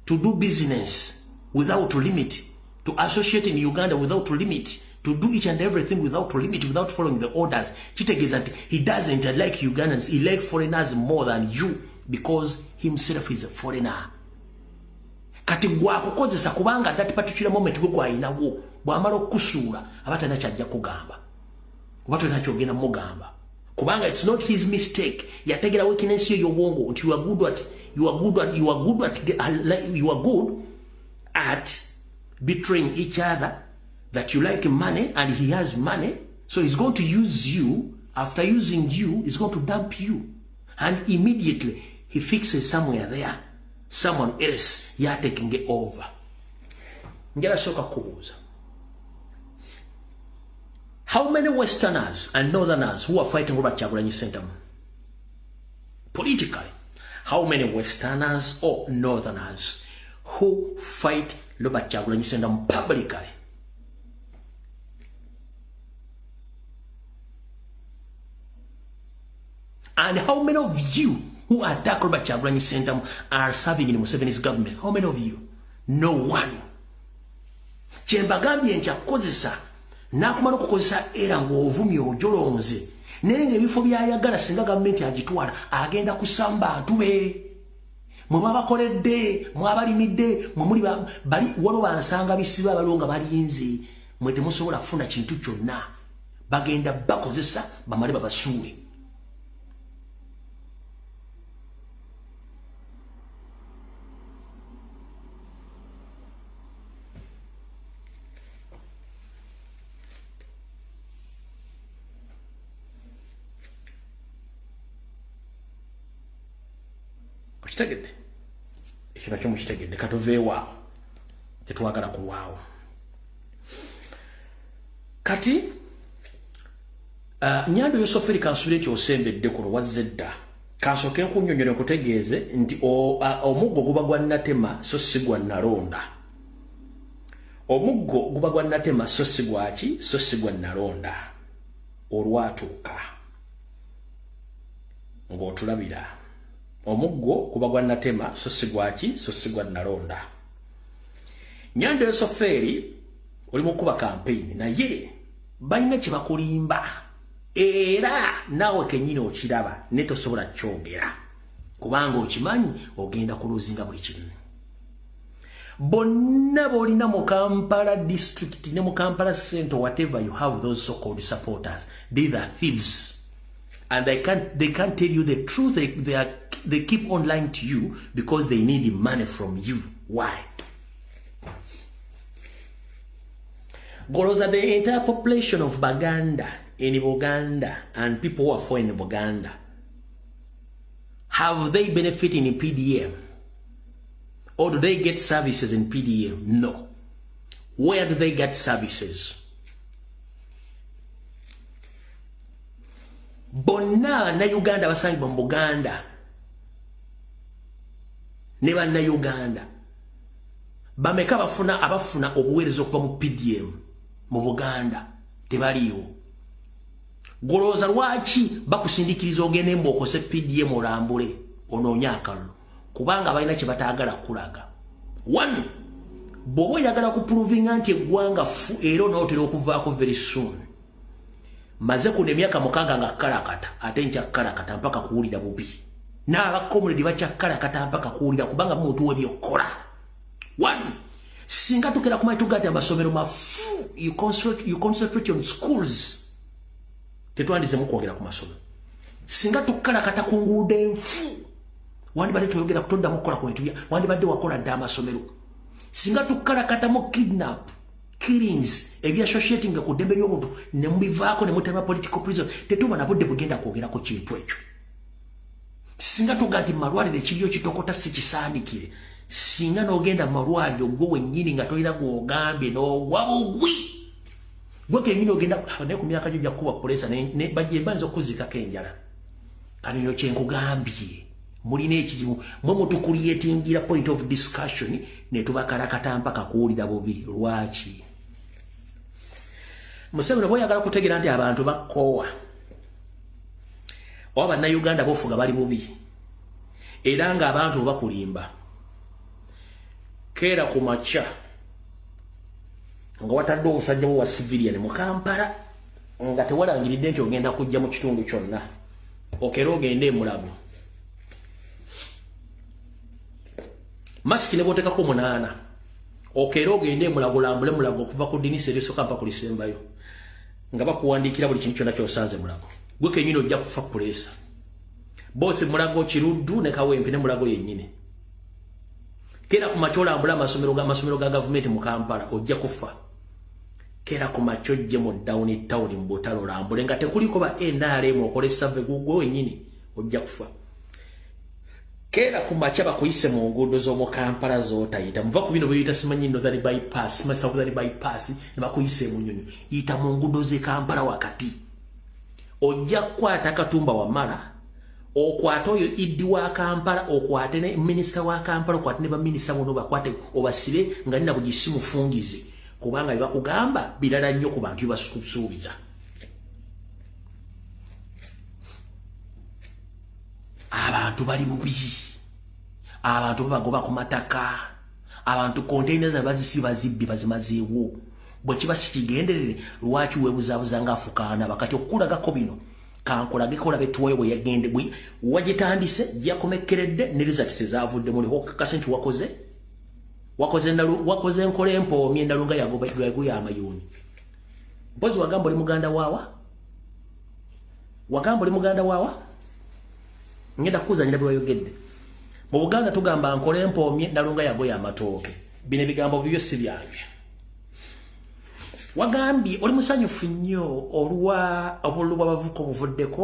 to do business without limit, to associate in Uganda without limit, to do each and everything without limit, without following the orders. He doesn't like Ugandans. He likes foreigners more than you because himself is a foreigner. Kati gwakukozesa kubanga that particular moment gwe gwalinawo bwamala okusuula abata nachajja kugamba obato nachogena mugamba kubanga it's not his mistake yategera weakness yo wongo nti you are good at betraying each other, that you like money and he has money, so he's going to use you. After using you, he's going to dump you, and immediately he fixes somewhere there someone else you're taking it over. Ngera soka kubuza. How many Westerners and Northerners who are fighting Robert Kyagulanyi Ssentamu? Politically, how many Westerners or Northerners who fight Robert Kyagulanyi Ssentamu publicly? And how many of you who attack Robert Kyagulanyi Ssentamu are serving in Museveni's government? How many of you? No one. Chembagambye nti akozesa nakumala okukozesa era ng'ovumye ojolonze naye ebifo byayagala singa gavumenti agitwala agenda kusamba bantu be mwe babakoledde mwabalimidde mwe muli bali waliwo bansanga bisiba balonga balinze mwe temusobola kufuna kintu kyonna bagenda bakozesa bamale babasuule. Kitegedde ekyo nakyo mukitegedde katoveewaawo tetwagala kulwawo kati Nyando Yosoferi kansule kyosembedde kuno wazze dda kasooke nkunnyonnyola nkutegeeze nti omuggo guba gwa Natema so si gwa Nalonda. Omuggo guba gwa Natema so si gwaki so si gwa Nalonda olwatuuka ng'otulabira. Omuggo kuba gwa Natema so si gwaki so si gwa Nalonda. Nyando Yosoferi oli mu kuba campaign naye balina kye bakulimba era naawe kennyini okiraba ne tosobola kyogera kubanga okimanyi ogenda kuluzinga buli kimu. Bonna bolina mu Kampala district ne mu Kampala center, whatever you have, those so-called supporters, these are thieves. And they can't tell you the truth. They keep on lying to you because they need money from you. Why? Goloza, the entire population of Baganda in Uganda and people who are foreign in Uganda, have they benefited in PDM? Or do they get services in PDM? No. Where do they get services? Bonna na Uganda basangibwa mu Buganda ne banna Uganda bameka abafuna obuweereza okuva mu PDM mu Buganda tebaliyo. Golooza lwaki bakusindikiriza ogende mbokose PDM olambule onoonya akalulu kubanga balina kye bataagala kulaga. One, bw'oba oyagala kuprovinga nti eggwanga fu era onootera okuvaako very soon. Maze kuno emyaka 6 nga kalakata ate nkya kalakata mpaka kuwulira bubi n'abakomuledi bakyakalakata mpaka kuwulira kubanga muntu webyokola. One, singa tukera kumanyi tugati amasomero mafu you concentrate on schools tetwandize mukwogera ku masomero. Singa tukalakata ku nguudo enfu wandibadde toyogera kutonda mukola ku bintu bya wandibadde wakola dda amasomero. Singa tukalakata mu kidnap killings ebya associating ku ddembe ly'omuntu ne mubivaako ne mutema political prison tetuba na budde bugenda kwogera ku kintu ekyo. Singa tuga nti malwaliro ekiriyo kitokota si kisaandikire singa n'ogenda mu malwaliro gwe wennyini nga tolina gw'ogambye n'ogwabugwi gwe kennyini ogenda naye ku myaka gyo ojja kukuba pulesa bajje banza okuzikako enjala kanyo kyenkugambye mulina ekizibu mwe mutukuliyetingira point of discussion ne tubakalakata mpaka kuwulira bubi lwaki Museveni bw'oyagala kutegeera nti abantu bakkoowa oba bannayuganda b'ofuga bali bubi era ng'abantu bakulimba keera ku makya nga watadde omusajja wa civilian mu Kampala nga tewalangiridde nti ogenda kujja mu kitundu kyonna okera ogende Mulago masiki ne bw'oteekako 8 okera ogende Mulago lambule Mulago okuva ku ddinisa erisooka mpaka ku lisembayo nga bakuwandiikira buli kintu kyonna ky'osanze Mulago gwe kennyini ojja kufa pulesa both Mulago Kiruddu ne Kawempe ne Mulago yennyini kera ku makya olambula amasomero ga gavumenti mu Kampala ojja kufa kera ku makya ojje mu downtown mu Butalo olambule nga tekuliko ba NRM okole survey gwe wennyini ojja kufa kera ku makya bakuyise mu nguudo z'omu Kampala z'otayita muva ku bino biyita simanyi northern bypass southern bypass ne bakuyise mu Nnyonyi yita mu nguudo z'e Kampala wakati ojja kukwata Katumba Wamala okwata oyo Idi wa Kampala okwate ne minisita wa Kampala okwate ne baminisita bono bakwate obasibe nga nina bugisi mufungize kubanga bibakugamba birala nnyo ku bantu basuubiza abantu bali bubi abantu bagoba ku mataka abantu containers abazisiba zibbi bazimazeewo bwe kiba sikigenderere lwaki webuzabuza nga afukaana bakati okulagako bino kankola gekola betuwewe yagende bwi wagitandise yakomekeredde ne results zavudde muri ho kakasenti wakoze nkole empo myenda lunga yagoba ya amayuni bozi wagambo li muganda wawa ngenda kuza nyira bwe yogedde mu Buganda tugamba nkole empo myenda lunga yagoya amatooke bine bigambo bibyo si byange wagambi oli musanyufu nnyo olwa bavuko buvuddeko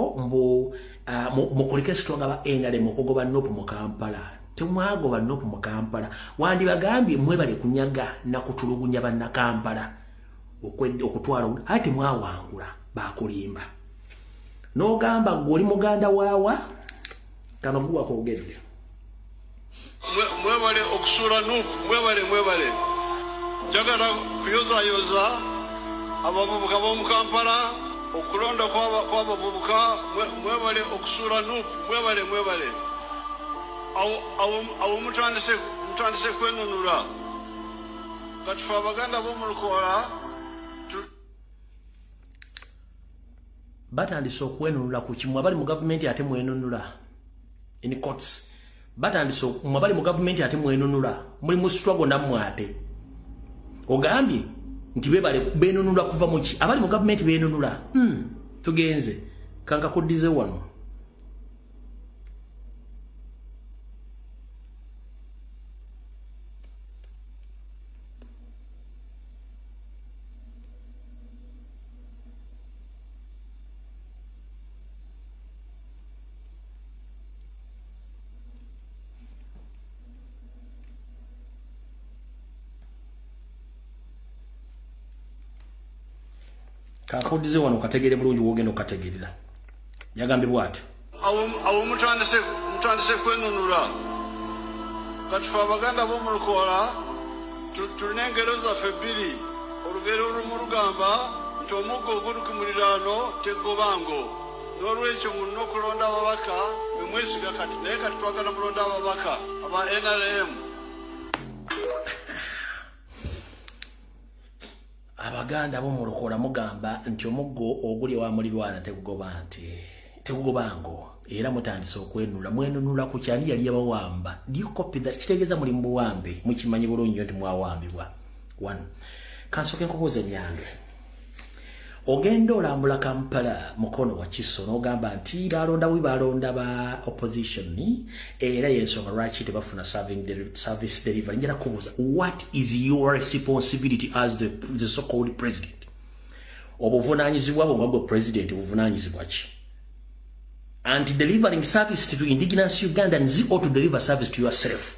mu kulikesito nga ba NRM okugoba Nopu mu Kampala temwagoba Nopu mu Kampala wandi bagambye mwebale kunyaga na kutulugunya banna Kampala okutwala ate mwawangula bakulimba n'ogamba gwe muganda waawa kano guwa koogedde mwebale okusuula Nopu mwebale njagala kuyozayoza abavubuka b'omu Kampala okulonda kw'abavubuka mwebale okusuula Nopu mwebale awo mutandise kwenunula kati fe Abaganda b'omu Lukoola batandise okwenunula ku kimu abali mu gavumenti ate mwenunula in courts batandise abali mu gavumenti ate mwenunula muli mu struggle nammwe ate ogambye nti bebale benunula kuva muki abali mu gavumenti benunula tugenze kanka kuddize wano kakudize wano kategere bulungi wogenda okategerera yagambye bwati awo mutandise kwenunula kati fe Abaganda b'omu Lukoola tulina engero zaffe bbiri olugero olumu lugamba nti omuggo oguli ku muliraano teggobango n'olwekyo mulina okulonda ababaka bemwesiga kati naye kati twagala mulonda ababaka aba NRM Abaganda b'omu Lukoola mugamba nti omuggo oguli wa mulirwana tegugobango era mutandise okwenunula mwenunula ku kyani yali yabawamba dio copy that kitegeeza muli mbuwambe mukimanyi bulungi nti mwawambibwa one kansoke nkubuuze nyange ogenda olambula Kampala mukono wa Kiso n'ogamba nti balonda ba opposition era yensonga lwaki tebafuna service delivery njala kubuuza what is your responsibility as the so-called president obuvunaanyizibwa bwo ngabwe president buvunaanyizibwa ki and delivering service to indigenous Ugandans or to deliver service to yourself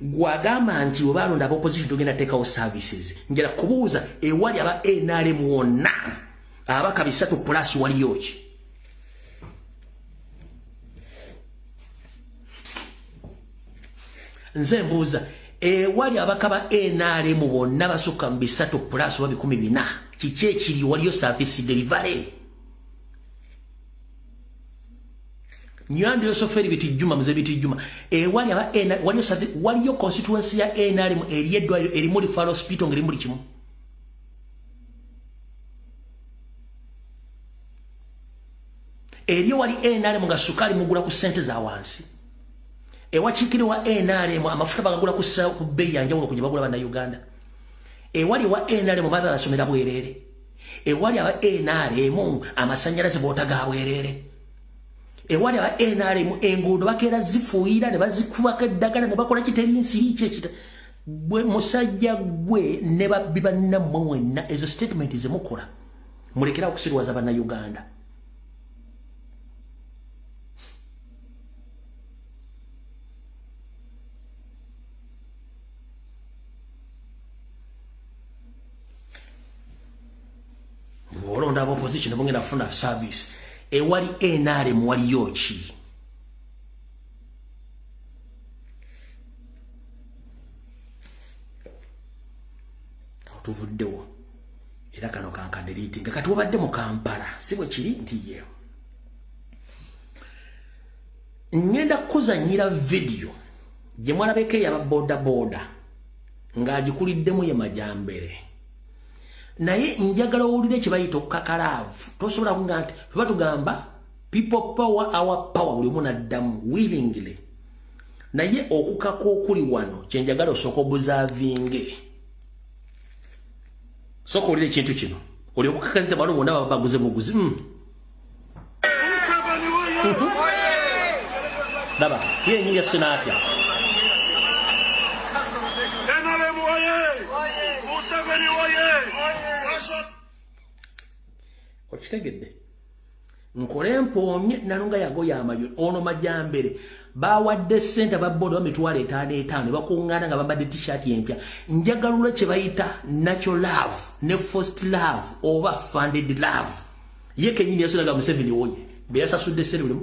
gwagamba nti obalonda opposition tugenda tekawo services njala kubuuza ewali aba NRM wonna abaka 3 plus waliyo ki nze mbuuza ewali abakaba NRM bonna basukka 3 plus wa 14 kiki ekiri waliyo service delivery Nyando yosoferi bitijuma mze bitijuma wali aba waliyo constituency ya NRM eriedwa erimuli Faro Hospital ngirimuli kimu eriyo wali NRM nga sukali mugula ku sente za wansi ewachikiri wa NRM amafuta bagagula ku bei yanjawulo kujja bagula bana Uganda wali wa NRM baba basomera bwerere wali aba NRM amasanyalaze bota ga bwerere wali aba NRM engudo bakera zifuira ne bazikubaka eddagala ne bakola kiteri nsiri kyekita bwe musajja gwe ne babbiba nammwe mwenna ezo statement zemukola mulekera okusirwaza bana Uganda olonda opposition bongera funa service wali NRM waliyo ki tuvuddewo era kano kankadeliti nga kati wabadde mu Kampala sibwe kiri nti ye ngenda kuzanyira video gye mwalabeke ya boda boda ng'agikuliddemu ye Majambere naye njagala owulire kibayita okukakalaavu tosobola kunga nti tuba tugamba people power our power buli omu naddamu willingly naye okukaka okuli wano kyenjagala osooka obuzaavinge sooka owulire ekintu kino oli okukakazita balo bonna baba baguze muguzi daba ye enyingi yasinatya okitegedde nkole mpoomye nalunga yagoya amayo ono Majambere bawadde sente babbodo mitwale 5 bakuŋŋaana nga bambadde t-shirt empya njagalula kye bayita natural love ne forced love oba funded love ye kenyini yasulaga Museveni woye beyasasudde sente buli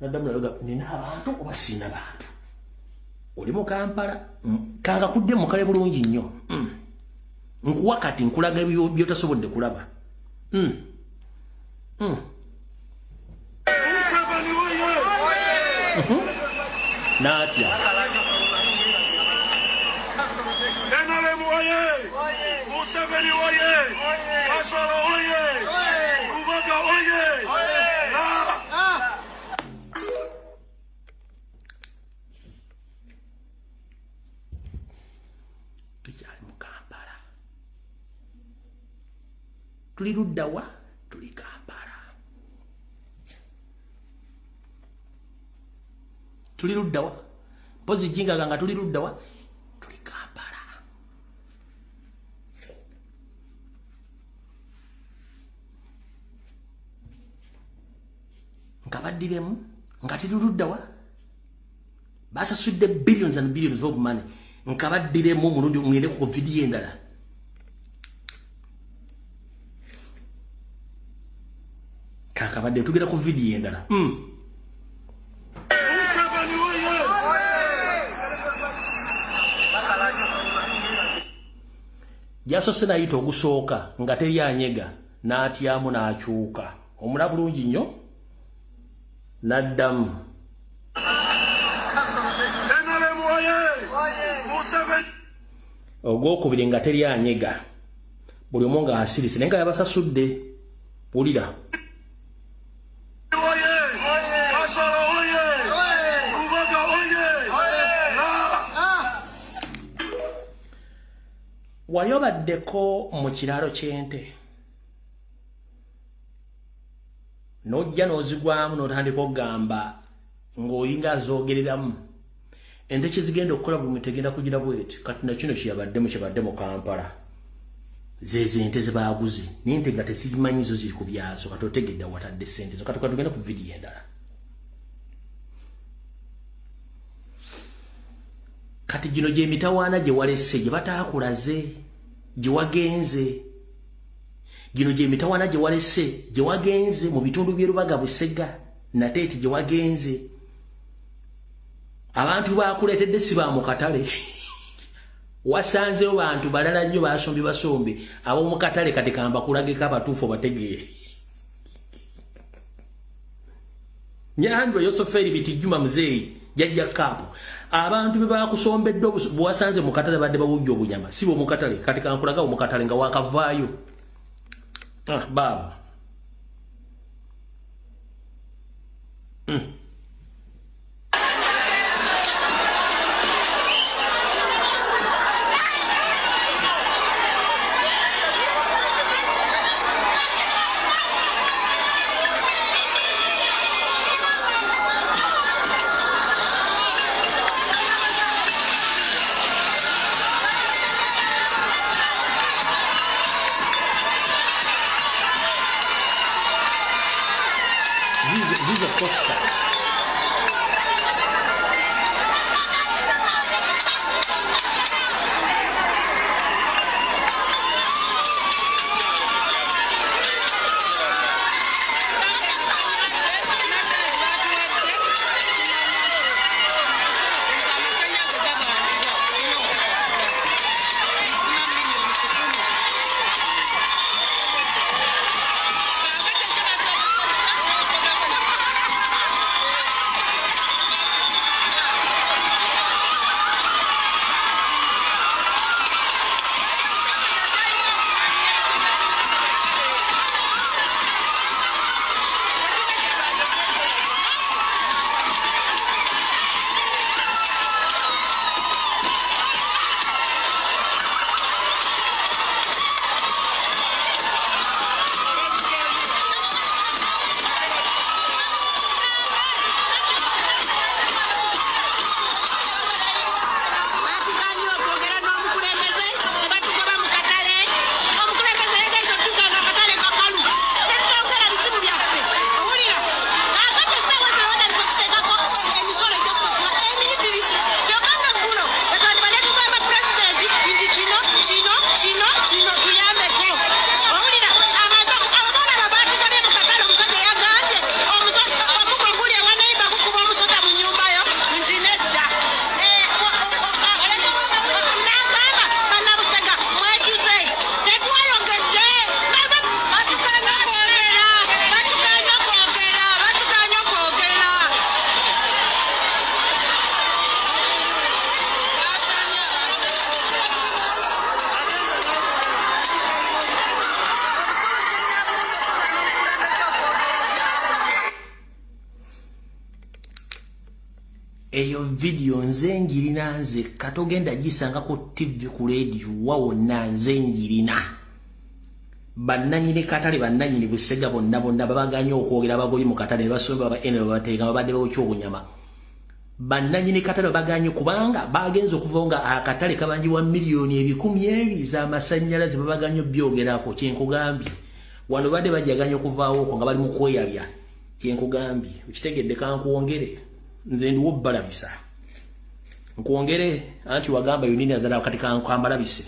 naddamu naloga nina abantu oba sina bantu oli mu Kampala kanga kudde mukale bulungi nnyo nkuwa kati nkulaga byotasobodde kulaba Natya NRM oye Museveni oye Kasolo oye Rubaga oye tukyali mu Kampala tuli luddawa tuli Kampala tuli luddawa pozi jinga nga tuli luddawa tuli Kampala nkabaddiremu nga tuli luddawa basasudde billions and billions of money nkabaddiremu omulundi mwene ku video endala kakabadde tugera ku video endala jasose nayita ogusooka nga teryanyega n'atyamu n'akyuka omula bulungi nnyo n'addamu ogwokubiri nga teryanyega buli omu nga asirise naye nga yabasasudde pulira wali obaddeko mu kiraalo ky'ente n'ojja n'ozigwamu n'otandika okugamba ng'oyinga azoogereramu ente kyezigenda okukola buli tegenda kugira bweti kati nakino kyeyabadde mu Kampala zezo ente zebaaguze naye ente nga tezimanyi zo ziri ku byazo kati otegedde watadde sente zo kati tugenda ku vidiyo endala kati gino gye mitawaana gye walese gye bataakulaze gye wagenze gino gye mitawaana gye walese gye wagenze mu bitundu by'e Lubaga Busega nate eti gye wagenze abantu baakuleetedde si ba mu katale wasanzeyo bantu balala nnyo basombe ab'omu katale kati kamba kulageko abatuufu bategeere Nyandwa Yosoferi Bitijuma Muzeeyi jajja kaapu abantu be bakusombedde bwasanze mu katale badde bawujja obunyama sibo mu katale kati kankulaga mu katale nga wakavaayo baba Ziza Costa. Eyo video nze njirina nze katogenda gisanga ko TV ku radio wawonna nze njirina bannanyini katale bannanyini Busega bonna babaganya okwogera abagoyi mu katale basomba baba ene babateeka babadde bawucho obunyama bannanyini katale babaganye kubanga bagenzo kuvonga akatale kabanji wa milioni 10,000 za masanyalaze babaganye byogerako kyenkugambye wano badde bajaganya okuvaawo ko nga bali mu kweyalya kyenkugambye ukitegedde kankuwongere nze ndiwo balabisa nkuongere anti wagamba yunini adala katika nkwambalabise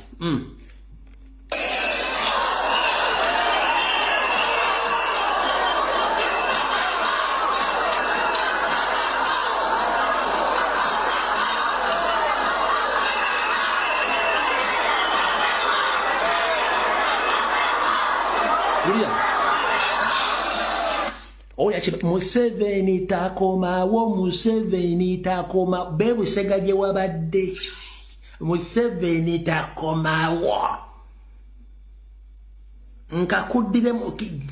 Oya chiba Museveni takoma wo Museveni takoma bebu segaje wabadde Museveni takoma wo nka kudire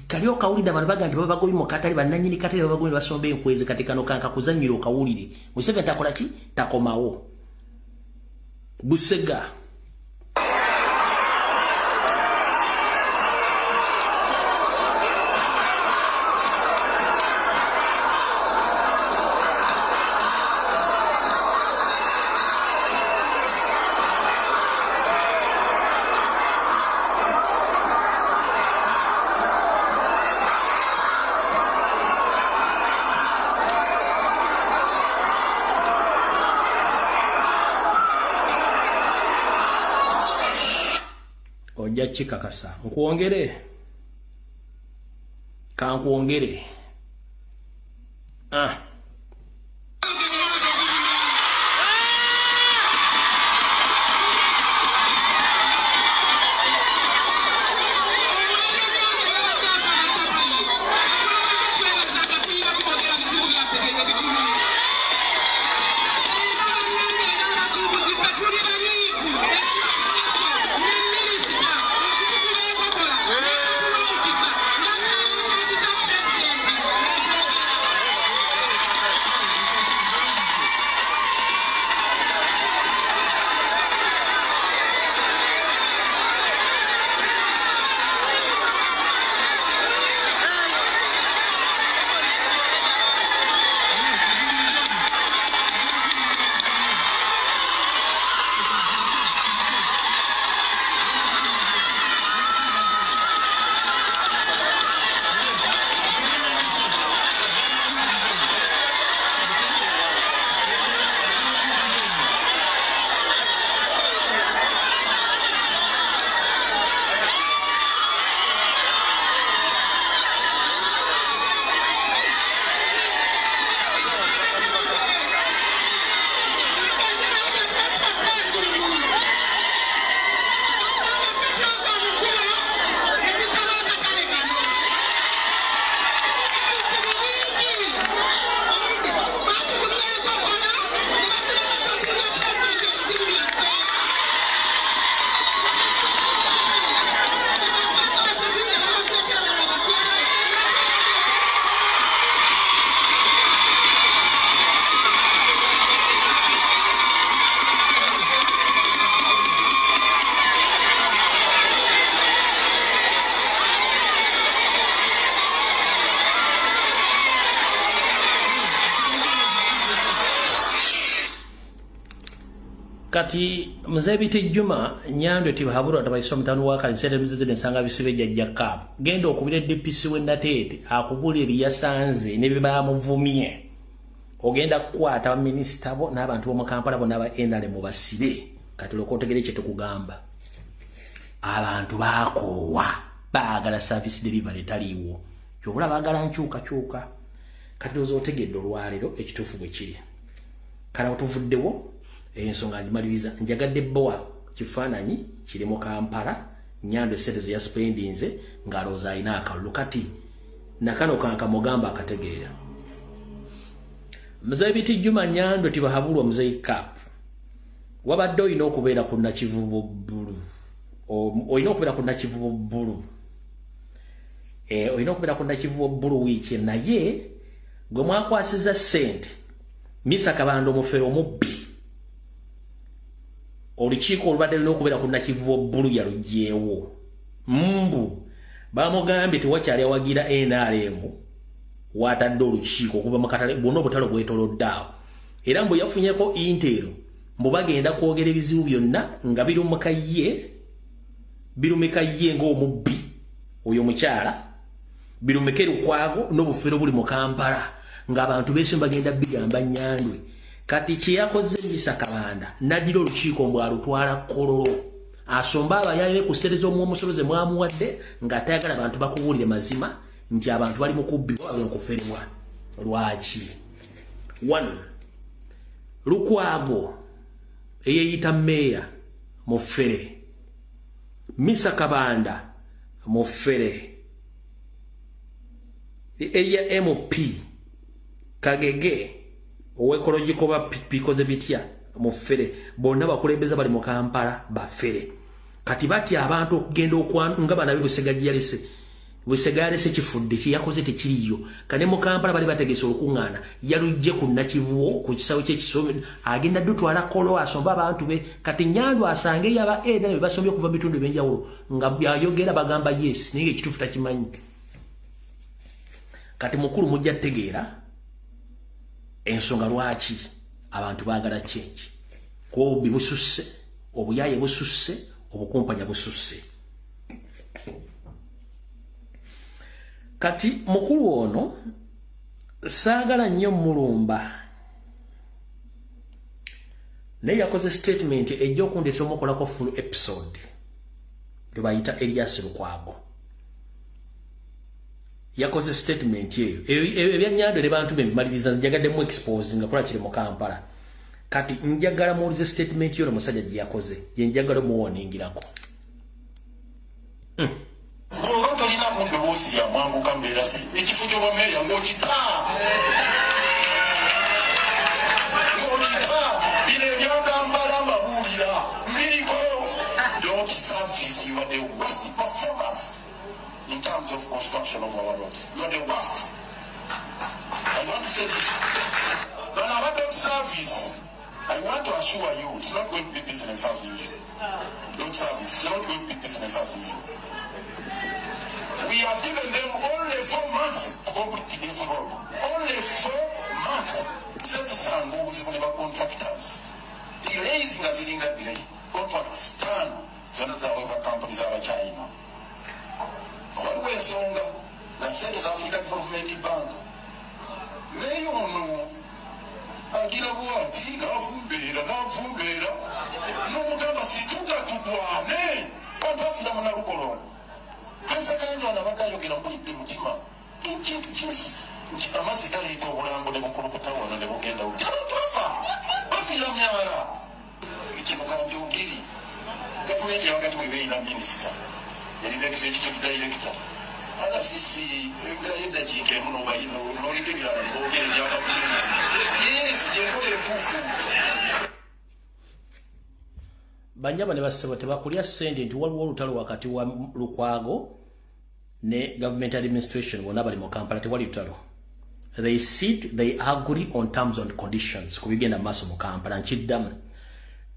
kalio kawulida banabaga ndi babagoyi mu katali bananyini katali babagoyi basombe enkweze katika no kanka kuzanyiro kawulire Museveni takola ki takoma wo Busega nja kikakasa nkuongere kankuongere kati mzebite Juma nyando tibahabura tabaiswa mtanu waka nsete mzizide nsanga bisibe jajja kapu genda okubire DPC wendatete akubulira yasanze ne biba muvumye ogenda kwata minister bo n'abantu bo mu Kampala bo n'aba NRM mu basibe kati lokotegere kye tukugamba abantu bakowa baagala service delivery taliwo kyobula baagala nkyuka kati ozotegedde olwaliro ekitufu bwe kiri kana otuvuddewo ensonga agimaliriza njagadde boa kifaananyi kiri mu Kampala nyando esente ya spendinze ngaloza ina akalulu kati nakano kanka mugamba akategeera Mzebiti Juma nyando tibahabulwa Mzee Cap wabadde olina okubeera ku nakivubo bbulu olina okubeera ku nakivubo bbulu olina okubeera ku nakivubo bbulu wiiki naye gwe mwakwasiza ssente Misa Kabando mufero mubbi olukiiko olubadde lina okubeera ku nakivubo bbulu yalugyewo mbu bamugambye tewakyali awagira NRM watadde olukiiko okuva mu katale bwonna obutalo bwetoloddeawo era mbu yafunyeko intero mbu bagenda kwogera ebizibu byonna nga birumeka ye ng'omubbi oyo mukyala birumeke Lukwago n'obufero buli mu Kampala ng'abantu beesimba bagenda bigamba Nyandwe kati kye yakoze Misa Kabanda naddira olukiiko mbu alutwala Kololo asomba abayaye ku ssente z'omusoboze mwamuwadde ng'atayagala abantu bakubuulire mazima nti abantu bali mu kubbibwa bali mu kuferebwa lwaki 1 Lukwago eyeyita meya mufere Misa Kabanda mufere eya MP Kagege owekologico ba pikoze bitya mufere bonna bakulembeza bali mu Kampala bafere kati bati abantu okugenda okwanga bana Busegalese kifudde kiyakoze tekiriyo kane mu Kampala bali bategese olukungana yalujje ku nakivuo ku kisawo kye kisomi agenda dutwala Kolo asomba abantu be kati Nyandwe asange yaba eda basomye kuva bitundu benjawulo nga byayogera bagamba yes ninge kitufu takimanyi kati mukuru mujja tegeera ensonga lwaki abantu baagala change ko bibususse obuyaye bususse obukumpanya bususse kati mukuru ono saagala nnyo Mulumba naye yakoze statement ejja okundeeta omukolako full episode tubayita Elias Lukwago yakoze statement yeyo ebyanyando ne bantu bemaliriza njagadde mu expose nga kola kiri mu Kampala kati njagala mulize statement yo musajja gye yakoze je njagala muwoningirako Kuloto lina mundu wosi ya mwangu kambera si ikifujo wa meya ngochika bile byaka mbala mabulira miriko don't service you are the worst performance in terms of construction of our roads. You are the worst. I want to say this. But about that service, I want to assure you, it's not going to be business as usual. Don't service, it's not going to be business as usual. We have given them only 4 months to complete this road. Only 4 months. Except some moves from our contractors. Delays in the delay. Contracts done. So that's how our companies are in China. What way songa? Na South African Development Bank. They don't know. Agira buati navumbera. No mugamba situga tudwane. Pantafira muna rukolona. Asa kanyo na bagayo gina mpulidde mutima. Kintu kisi. Amasikali ito obulambo ne bukulukutawo ne bugenda uti. Tafa. Bafira myala. Ikimuka njogiri. Gavumenti wakati webeera minisita. Yali executive director. Ala sisi ngaenda jike muno bayino nolikebira bogere ya gavumenti. Yes, yekole tufu. Banjaba ne basaba tebakulya sente nti waliwo olutalo wakati wa Lukwago ne government administration wona bali mu Kampala tewali lutalo. They sit, they agree on terms and conditions kubigenda maso mu Kampala nkiddamu.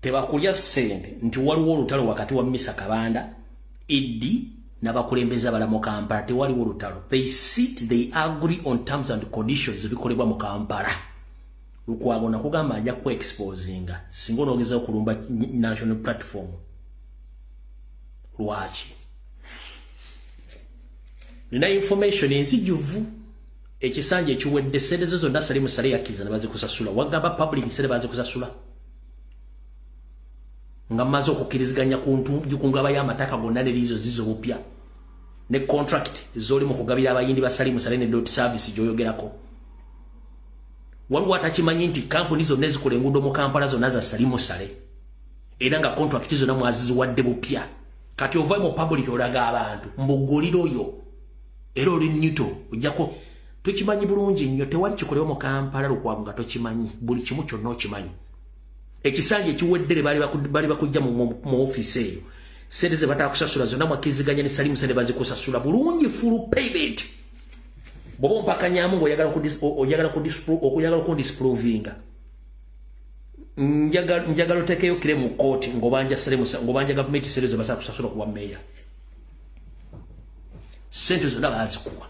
Tebakulya sente nti waliwo olutalo wakati wa Misa Kabanda Idi n'abakulembeza bala mu Kampala tewali olutalo. They sit, they agree on terms and conditions bikolebwa mu Kampala. Lukwago nakugamba ajja ku exposinga singa onogeza okulumba national platform lwaki nina information enzijuvu ekisanje ekiwedde sente zo zonna salimu sale yakiza nabaze kusasula wagamba public sente baze kusasula nga maze okukiriziganya kungaba y'amataka gonna nerizo zizo bupya ne contract zoli mu kugabira abayindi basalimu sale ne dot service joyogerako waliwo atakimanyi nti kampuni zonna ezikola enguudo mu Kampala zonna za salimu sale era nga contract zonna mwaziziwadde bupya kati ova mu public olaga abantu mbuguliro oyo era oli nyuto ojjako tukimanyi bulungi nnyo tewali kikolewa mu Kampala Lukwago nga tokimanyi buli kimu kyonna okimanyi ekisanje ekiweddere bali bakujja mu office eyo sente ze batakusasula zonna mwakiriziganya ne salimu sale bazikusasula bulungi full payment bobo mpaka nyamu oyagala kudisprovinga njagala otekeyo kire mu court ngobanja government serezo basa kusasula kuwa meya sente zonna bazikuwa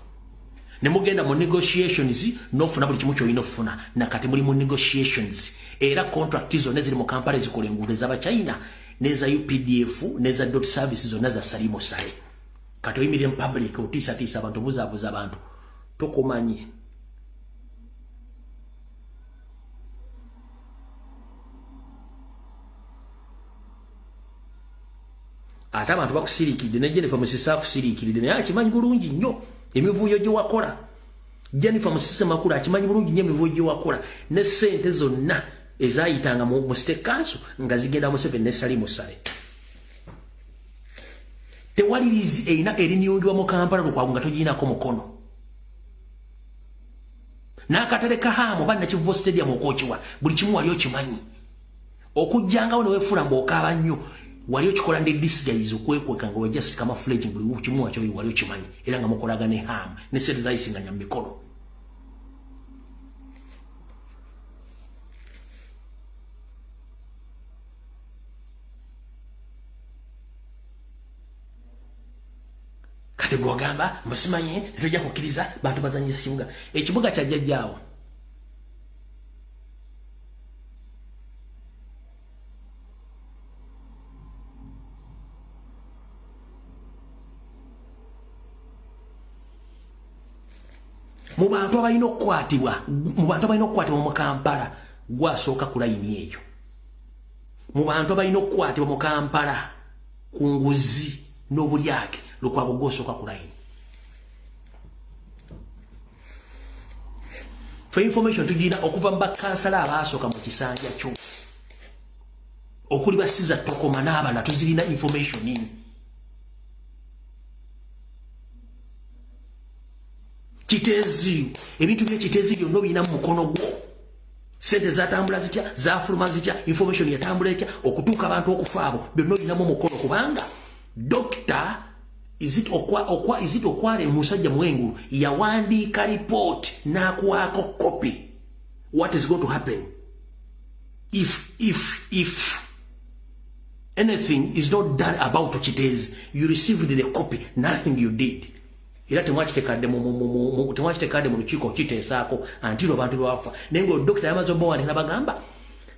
ne mugenda mu negotiations nofuna buli kimu kyolina ofuna nakati muli mu negotiations era contract zonna ziri mu Kampala zikola enguudo z'aba China neza UPDF neza dot services zonna za salimu sale kati oyimire mu public otiisatiisa abantu obuzaabuza abantu tokumanyi ate abantu bakusirikidde ne Jennifer Musisi akusirikidde naye akimanyi bulungi nnyo emivuyo gye wakola Jennifer Musisi makulu akimanyi bulungi nnyo emivuyo gye wakola ne sente zonna ezayitanga mu state council nga zigenda mu Museveni ne salimu sale tewali lizi erina erinnyungibwa mu Kampala Lukwago nga togiinako mukono nakatale kahamu bana Kivubo stadium okochiwa buli kimu wali okimanyi okujjangawo ne wefula mbokaaba nnyo wali okikola ndi disguise okwekweka nga just kama fledging buli kimu wakyo wali okimanyi era nga mukolaga ne ham ne sente zayisinganya mu mikono kati gwagamba mbasimanyi tojja kukkiriza bantu bazanyisa kibuga ekibuga kya jjajjaawo mu bantu abalina okukwatibwa mu Kampala gwasooka ku layini eyo mu bantu abalina okukwatibwa mu Kampala ku nguzi n'obulyake lukwabo gosooka ku line. For information tujina okuva mu bakansala abaasooka mu kisanja kyo okuli basiza tokoma n'abana tuzirina information nini. Kitezi ebintu by'ekitezi byonna biyina mu mukono gwo. Sente zatambula zitya, zafuluma zitya, information yatambula etya, okutuuka abantu okufa abo byonna biyina mu mukono kubanga Dr. Okwale Musajja Mwengulu yawandiika report n'akuwaako copy. What is going to happen if anything is not done about Kitezi? You received the copy, nothing you did. Era temwakitekadde mu lukiiko kiteesaako antiro bantu bafa. Naye nga Dr. Yamazo Bowane n'abagamba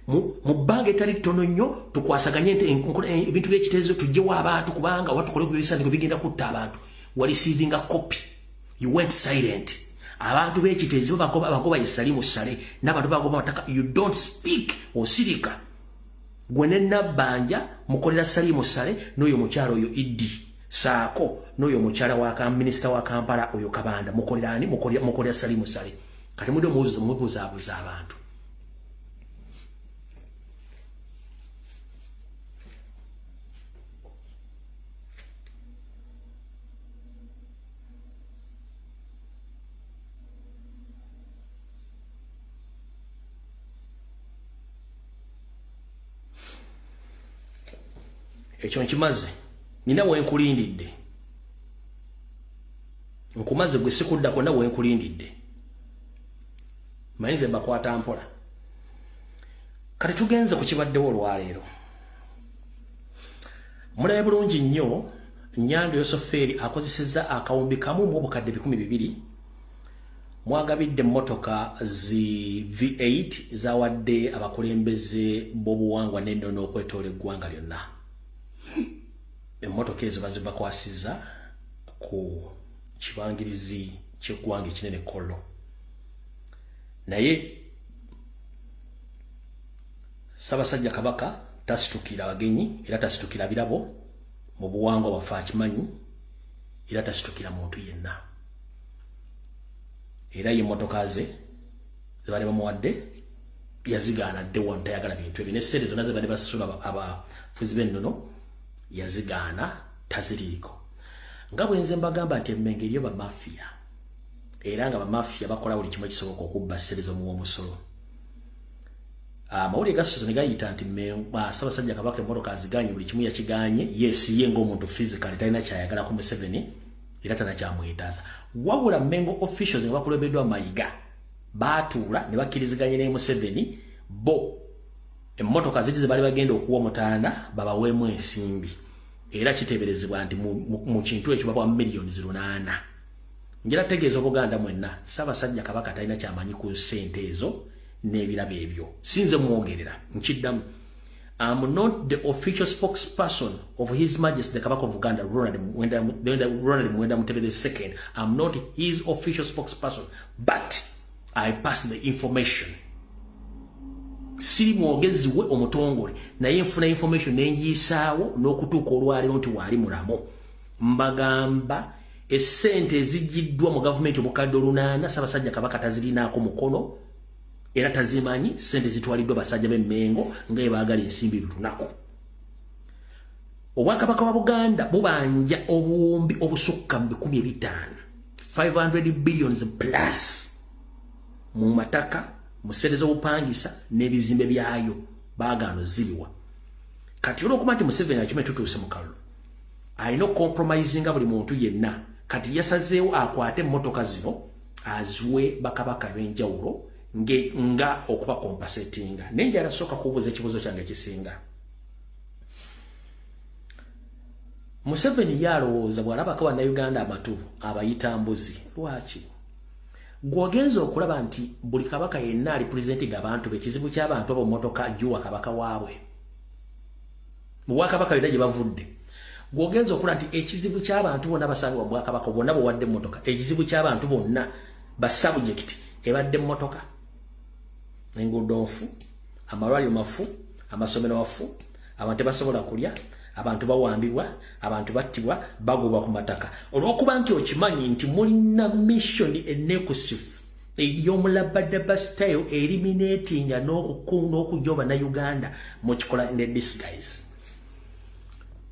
mu bbanga etali ttono nnyo tukwasaganye ebintu by'ekiteezo tujjewo abantu kubanga watukole ku bisaniko bigenda kutta abantu. Wa receiving a copy. You went silent. Abantu b'ekiteezo bagoba Salimu Sale n'abantu bagoba bataka. You don't speak osirika. Gwe ne Nabbanja mukolera Salimu Sale n'oyo mukyalo oyo Idi saako n'oyo mukyala wa minisita wa Kampala oyo Kabanda mukolerani mukolera Salimu Sale. Kati mudo mubuzaabuza abantu. Ekyo nkimaze nina wenkulindidde nkumaze gwe sikuddako na wenkulindidde mayinze bakwata mpola. Kati tugenze ku kibaddewo olwaleero. Mulabe bulungi nnyo Nyando Yosoferi akozesezza akawumbi kamu mu obukadde 200 mwagabidde emmotoka zi V8 zawadde abakulembeze b'obuwangwa n'ennono okwetoola eggwanga lyonna. Emmotoka ezo bazibakwasiza ku kibangirizi ky'eggwanga ekinene Kollo. Naye Ssaabasajja Kabaka tasitukira abagenyi era tasitukira birabo mu buwangwa bwaffe akimanyi era tasitukira muntu yenna. Era y'emmotoka ze bali bamuwadde yazigaana dde wano tayagala bintu ebyo n'essente zonna ze bali basasula abafuzi b'ennono yazigaana taziriiko. Nga bwe nze mbagamba nti Mmengo eriyo bamafiya era nga bamafiya bakola buli kimu ekisoboka okubba ssente z'omuwoomusolo. Amawulire gasoze ne gayita nti Ssaabasajja Kabaka emmotoka aziganye buli kimu yakiganye. Yes, ye ng'omuntu physical talina kyayagala ku Museveni era tanakyamwetaaza. Wabula Mmengo officials nga bakulembeddwa Mayiga baatuula ne bakkiriziganye ne Museveni bo emmotoka ziti ze bali bagenda okuwa Mutaana babaweemu ensimbi era kiteeberezebwa nti mu kintu ekyo babwa millions 8. Njira tegeeza Obuganda mwenna Ssaabasajja Kabaka talina kyamanyi ku ssente ezo n'ebirabo ebyo. Sinze mwogerera nkiddamu. I'm not the official spokesperson of His Majesty the Kabaka of Uganda, Ronald Muwenda Mutebi II. I'm not his official spokesperson, but I pass the information. Siri mwogezi we omutongole naye nfuna information nenjisaawo n'okutuuka olwaleero nti wali mulamu. Mbagamba essente ezigiddwa mu gavumenti omukadde 8 Ssaabasajja Kabaka tazirinaako mukono era tazimanyi. Sente zitwaliddwa basajja b'Emmengo nga ebaagala ensimbi lunaku. Obwakabaka wa Buganda bubanja obuwumbi obusukka mu 15 500 billions plus mu mataka mu ssente z'obupangisa n'ebizimbe byayo baagaano ziriwa. Kati olw'okuba nti Museveni akime tutuuse mu kalulu alina compromisinga buli muntu yenna. Kati yasazeewo akwate emmotoka zino aziwe bakabaka b'enjawulo nga okuba compensatinga. Nenjala sooka kubuuza ekibuuzo kyange ekisinga. Museveni yalowooza bw'alabako bannayuganda amatu abayita mbuzi. Lwaki? Gwogenza okulaba nti buli kabaka yenna ali presenting abantu bekizibu ky'abantu abo mmotoka juwa kabaka waabwe. Mu Bwakabaka yonna gye bavudde. Gwogenza okulaba nti ekizibu ky'abantu bonna basangibwa mu Bwakabaka bonna bwewadde emmotoka. Ekizibu ky'abantu bonna ba subject ebadde emmotoka. Enguudo nfu, amalwaliro mafu, amasomero mafu, abantu tebasobola kulya, abantu bawambibwa abantu battibwa bagobwa ku mataka olwokuba nti okimanyi nti mulina mission enekusifu ey'omulabadaba style eliminating n'okujoba na Uganda mukikola in the disguise.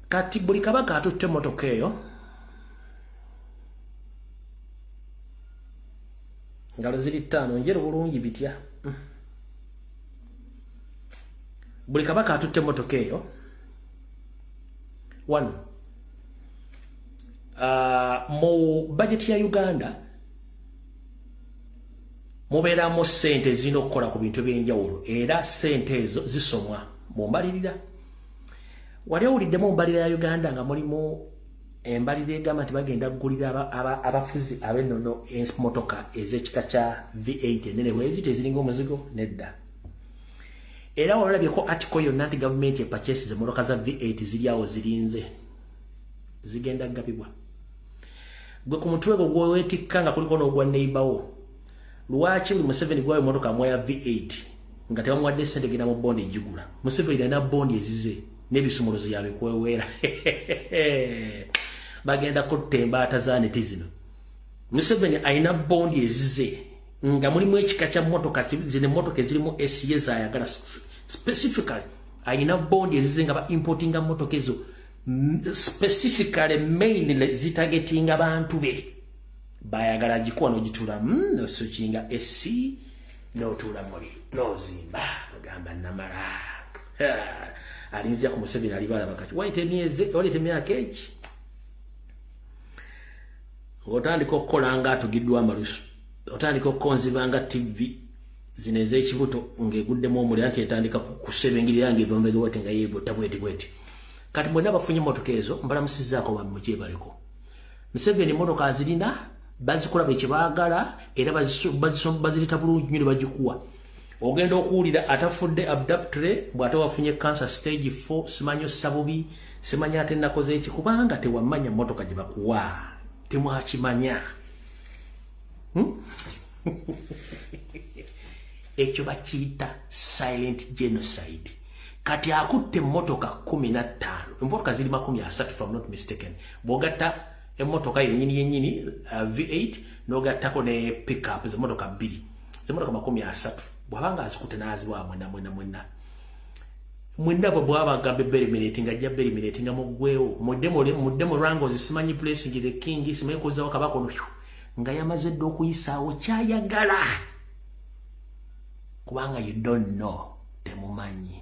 Kati buli kabaka atutte motoka eyo ngalo ziri ttaano njero bulungi bitya. Buli kabaka atutte motoka eyo one mu budget ya Uganda mubeeramu sente zirina okukola ku bintu ebyenjawulo era sente ezo zisomwa mu mbalirira. Wali owuliddemu mu mbalirira ya Uganda nga mulimu embalirira egamba nti bagenda kugulira abafuzi ab'ennono emmotoka ez'ekika kya V8 enene bwezi teziringa omuzigo nedda. Era olabyeko article yonna nti government epurchases emmotoka za V8 ziri awo zirinze zigenda gabibwa. Gwe ku mutwe gwo gweweetikka nga kuliko n'ogwa neighborwo lwaki buli Museveni gwayo emmotoka amwaya V8 nga tebamuwadde ssente genda mu bondi ejigula. Museveni alina bondi ezize n'ebisumuluzo yabikweweera bagenda kutta embaata za neti zino. Museveni alina bondi ezize nga mulimu ekika kya mmotoka zino emmotoka ezirimu SE zayagala specifically alina bondi ezize nga ba importinga mmotoka ezo specifically mainly zitagetinga bantu be bayagala gikuwa n'ogitula nosukinga SE n'otula muri n'ozimba ogamba namala alinzija ku Museveni alibala bakati walete emyaka eki ng'otandika okukola nga atugiddwa amalusu otandika okukonzibanga TV zino ez'ekibuto ng'eguddemu omulira nti etandika kusebengirira ng'evombegerwate nga yeebota bweti kati mwenna bafunye emmotoka ezo mbalamusizaako bamugyebaleko. Museveni emmotoka azirina bazikola bwe kyebaagala era bazireta bulungi nnyo ne bagikuwa. Ogenda okuwulira atafudde abductore bw'ate wafunye cancer stage 4 simanyi ossa bubi simanyi ate nakoze eki kubanga tewamanya emmotoka gye bakuwa temwakimanya. Ekyo bakiyita silent genocide. Kati akutte emmotoka 15 emmotoka ziri 30 if I'm not mistaken. Bw'ogatta emmotoka yennyini V8 n'ogattako ne pickup z'emmotoka 2 z'emmotoka 30 bw'abanga azikutte n'aziwa mwenna bw'abaga beberiminate nga ajja beriminate nga muggwewo mudde mu Rangos simanyi placing the king simanyi kuzawo kabaka ono nga yamaze dde okuyisaawo kyayagala kubanga you don't know temumanyi.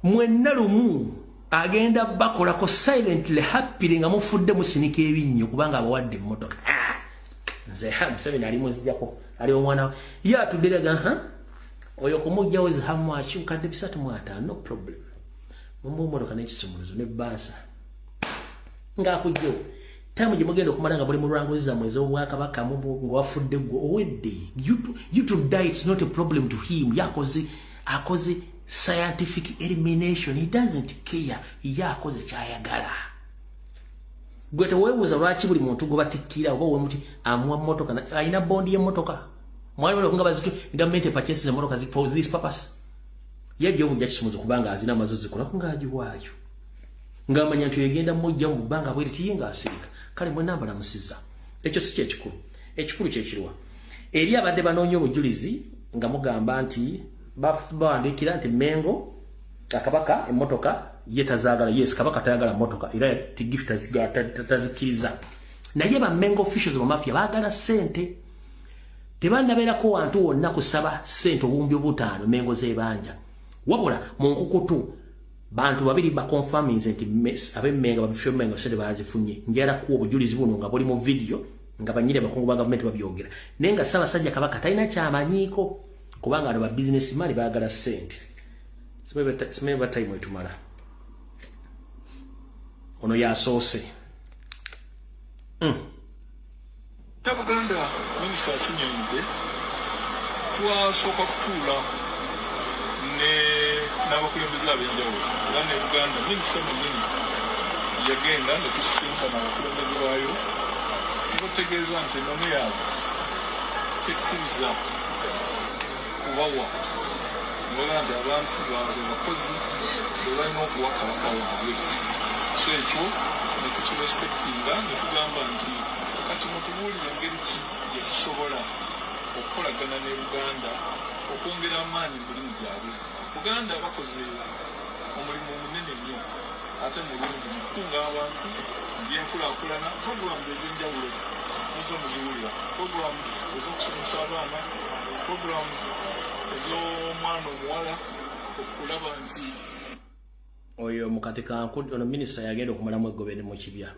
Mwenna lumu agenda bakolako silently happily nga mufudde musinika ebinnyo kubanga abawadde emmotoka. Nze Museveni ali muzijjako ali omwana ye atuderaga oyo kumugjawo is how much nkadde 35 no problem. Mummotoka n'ekisumuluzo ne baasa ng'akugjewo time gye mugenda okumala nga buli mu Rangos zammwe ez'obwakabaka ng'wafudde gwe owedde you to die it's not a problem to him. Akoze scientific elimination. He doesn't care. Yakoze kyayagala. Gwe teweebuuza lwaki buli muntu gwe batikkira oba wemuti amuwa mmotoka alina bondi y'emmotoka. Mwalimu nga bazitu government purchases emmotoka for this purpose. Yajja obujja kisumuzo kubanga azina amazozi kola kungagiwaayo. Ng'amanya nti yegenda mmujja mu bbanga bweri tiyinga asirika. Kale mwenna mbalamusiza. Ekyo si kyekikulu. Ekikulu kyekirwa. Eri abadde banoonya obujulizi nga mugamba nti bawandiikira nti Mengo akabaka emmotoka ye tazaagala. Yes, kabaka tayagala mmotoka era tigift tazikiriza. Naye ba Mengo officials mu mafia baagala sente. Tebannabeerako wantu wonna kusaba sente obuwumbi 5 Mengo z'ebanja. Wabula mu nkukutu bantu babiri ba confirming nti ab'Emmengo babifyo Mengo sente bazifunye. Njala kuwa obujulizi buno nga buli mu video nga banyire bakungu ba government babyogera. Naye nga Ssaabasajja Kabaka talina kyamanyiiko kubanga abo ba businessman baagala sente. Simanyi time etumala. Ono yasoose. Buganda minisita akinyonde twasooka kutuula n'abakulembeze ab'enjawulo era ne Buganda minisita mwennyini yagenda ne tusisinkana abakulembeze baayo ne bategeeza nti ennono yaabwe tekkiriza kubawa nti abantu baabwe bakozi bebalina okuwa kabaka waabwe so ekyo netukirespektinga netugamba nti kati mutubuulire engeri ki gyetusobola okukolagana ne Uganda okwongera amaanyi mu mirimu gyabwe. Buganda bakoze omulimu munene nnyo ate mulungi mu kukunga abantu mu byenkulaakulana. Programs ez'enjawulo nizo muziwulira, programs ez'okusomesa abaana, programs ez'omwana omuwala okulaba nti oyo mukatika ono minisita yagenda okumalamu eggobere mu kibya.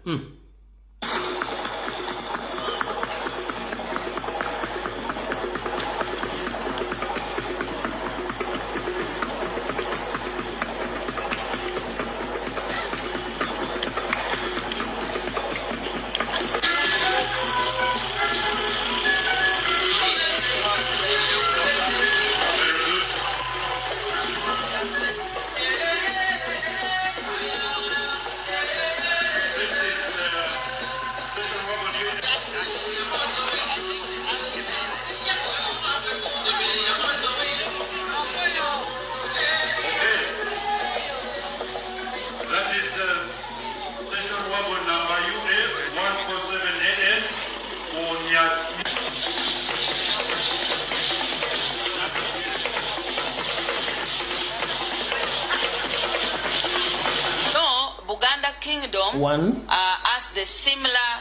As the similar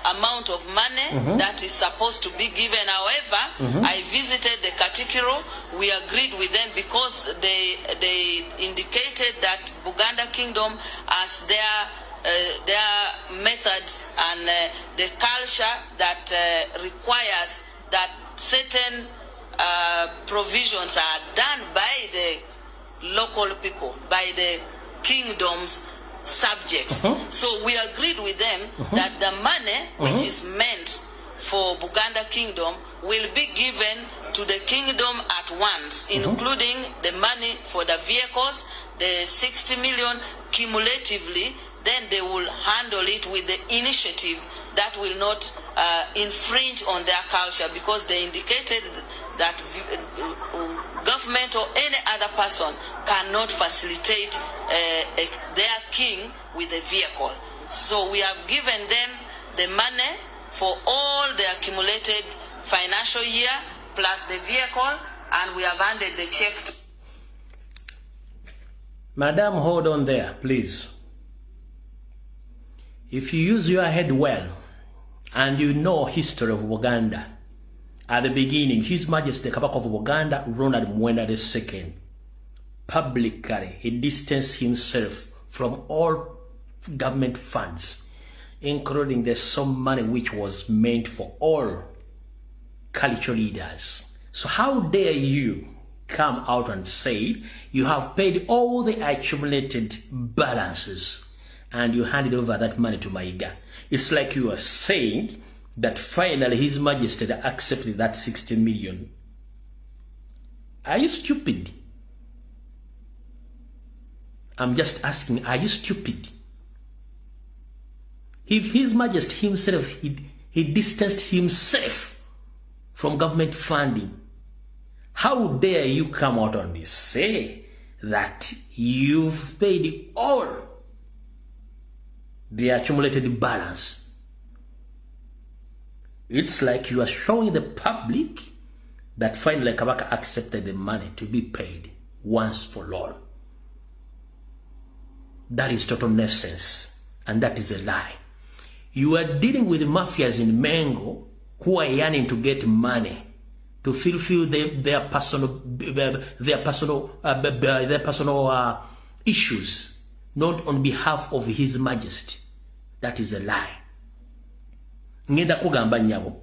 amount of money that is supposed to be given. However, I visited the Katikiro. We agreed with them because they indicated that Buganda Kingdom as their methods and the culture that requires that certain provisions are done by the local people, by the kingdom's subjects. So we agreed with them that the money which is meant for Buganda Kingdom will be given to the kingdom at once, including the money for the vehicles, the 60 million cumulatively. Then they will handle it with the initiative that will not infringe on their culture, because they indicated that government or any other person cannot facilitate their king with a vehicle. So we have given them the money for all the accumulated financial year plus the vehicle, and we have handed the check to... Madam, hold on there, please. If you use your head well, and you know history of Buganda, at the beginning, His Majesty the Kabaka of Buganda, Ronald Muwenda II, publicly he distanced himself from all government funds, including the sum money which was meant for all cultural leaders. So how dare you come out and say you have paid all the accumulated balances and you handed over that money to Maiga? It's like you are saying that finally His Majesty accepted that 60 million. Are you stupid? I'm just asking, are you stupid? If His Majesty himself, he distanced himself from government funding, how dare you come out and say that you've paid all the accumulated balance? It's like you are showing the public that finally Kabaka accepted the money to be paid once for all. That is total nonsense, and that is a lie. You are dealing with mafias in Mengo who are yearning to get money to fulfill their personal issues, not on behalf of His Majesty. That is a lie. Ngenda kugamba nyabo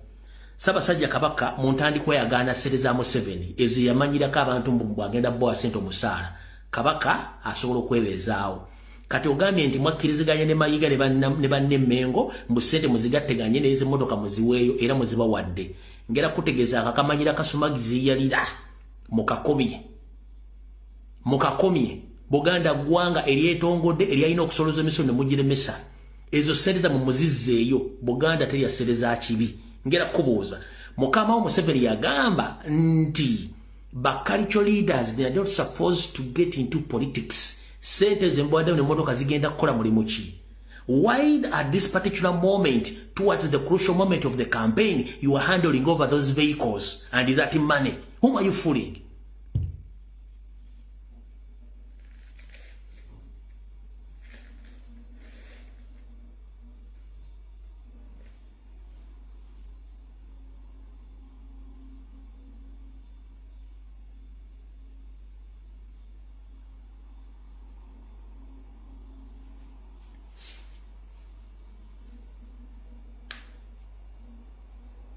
Sabasajja Kabaka mu ntandikwa yagaana sereza mu 7 ezo yamanyirako abantu mbu agenda boa sente musaala Kabaka asobola okwebeezaawo. Kati ogambye nti mwakkiriziganya ne Mayiga ne banne Mengo mbu sente muzigatteganye n'ezi motoka muziweeyo era muzibawadde. Ngera kutegeeza akakamanyira Kasumagizi yalira mukakomye Buganda gwanga eryetongodde eryalina okusoloza emisono ne mugiremesa. Ezo sereza mu muzizzeeyo Buganda teri ya sereza kibi. Ngera kubuuza Mukama wa Museveni yagamba nti ba cultural leaders, they are not supposed to get into politics. Sente zembwada ne motoka zigenda kukola mulimu ki? Why at this particular moment, towards the crucial moment of the campaign, you are handing over those vehicles and that money? Whom are you fooling?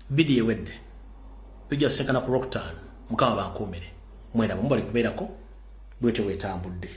Video wedde tujja sekana ku Rocktown mukama bankumire mwenda mumbali kubeerako bwete wetambudde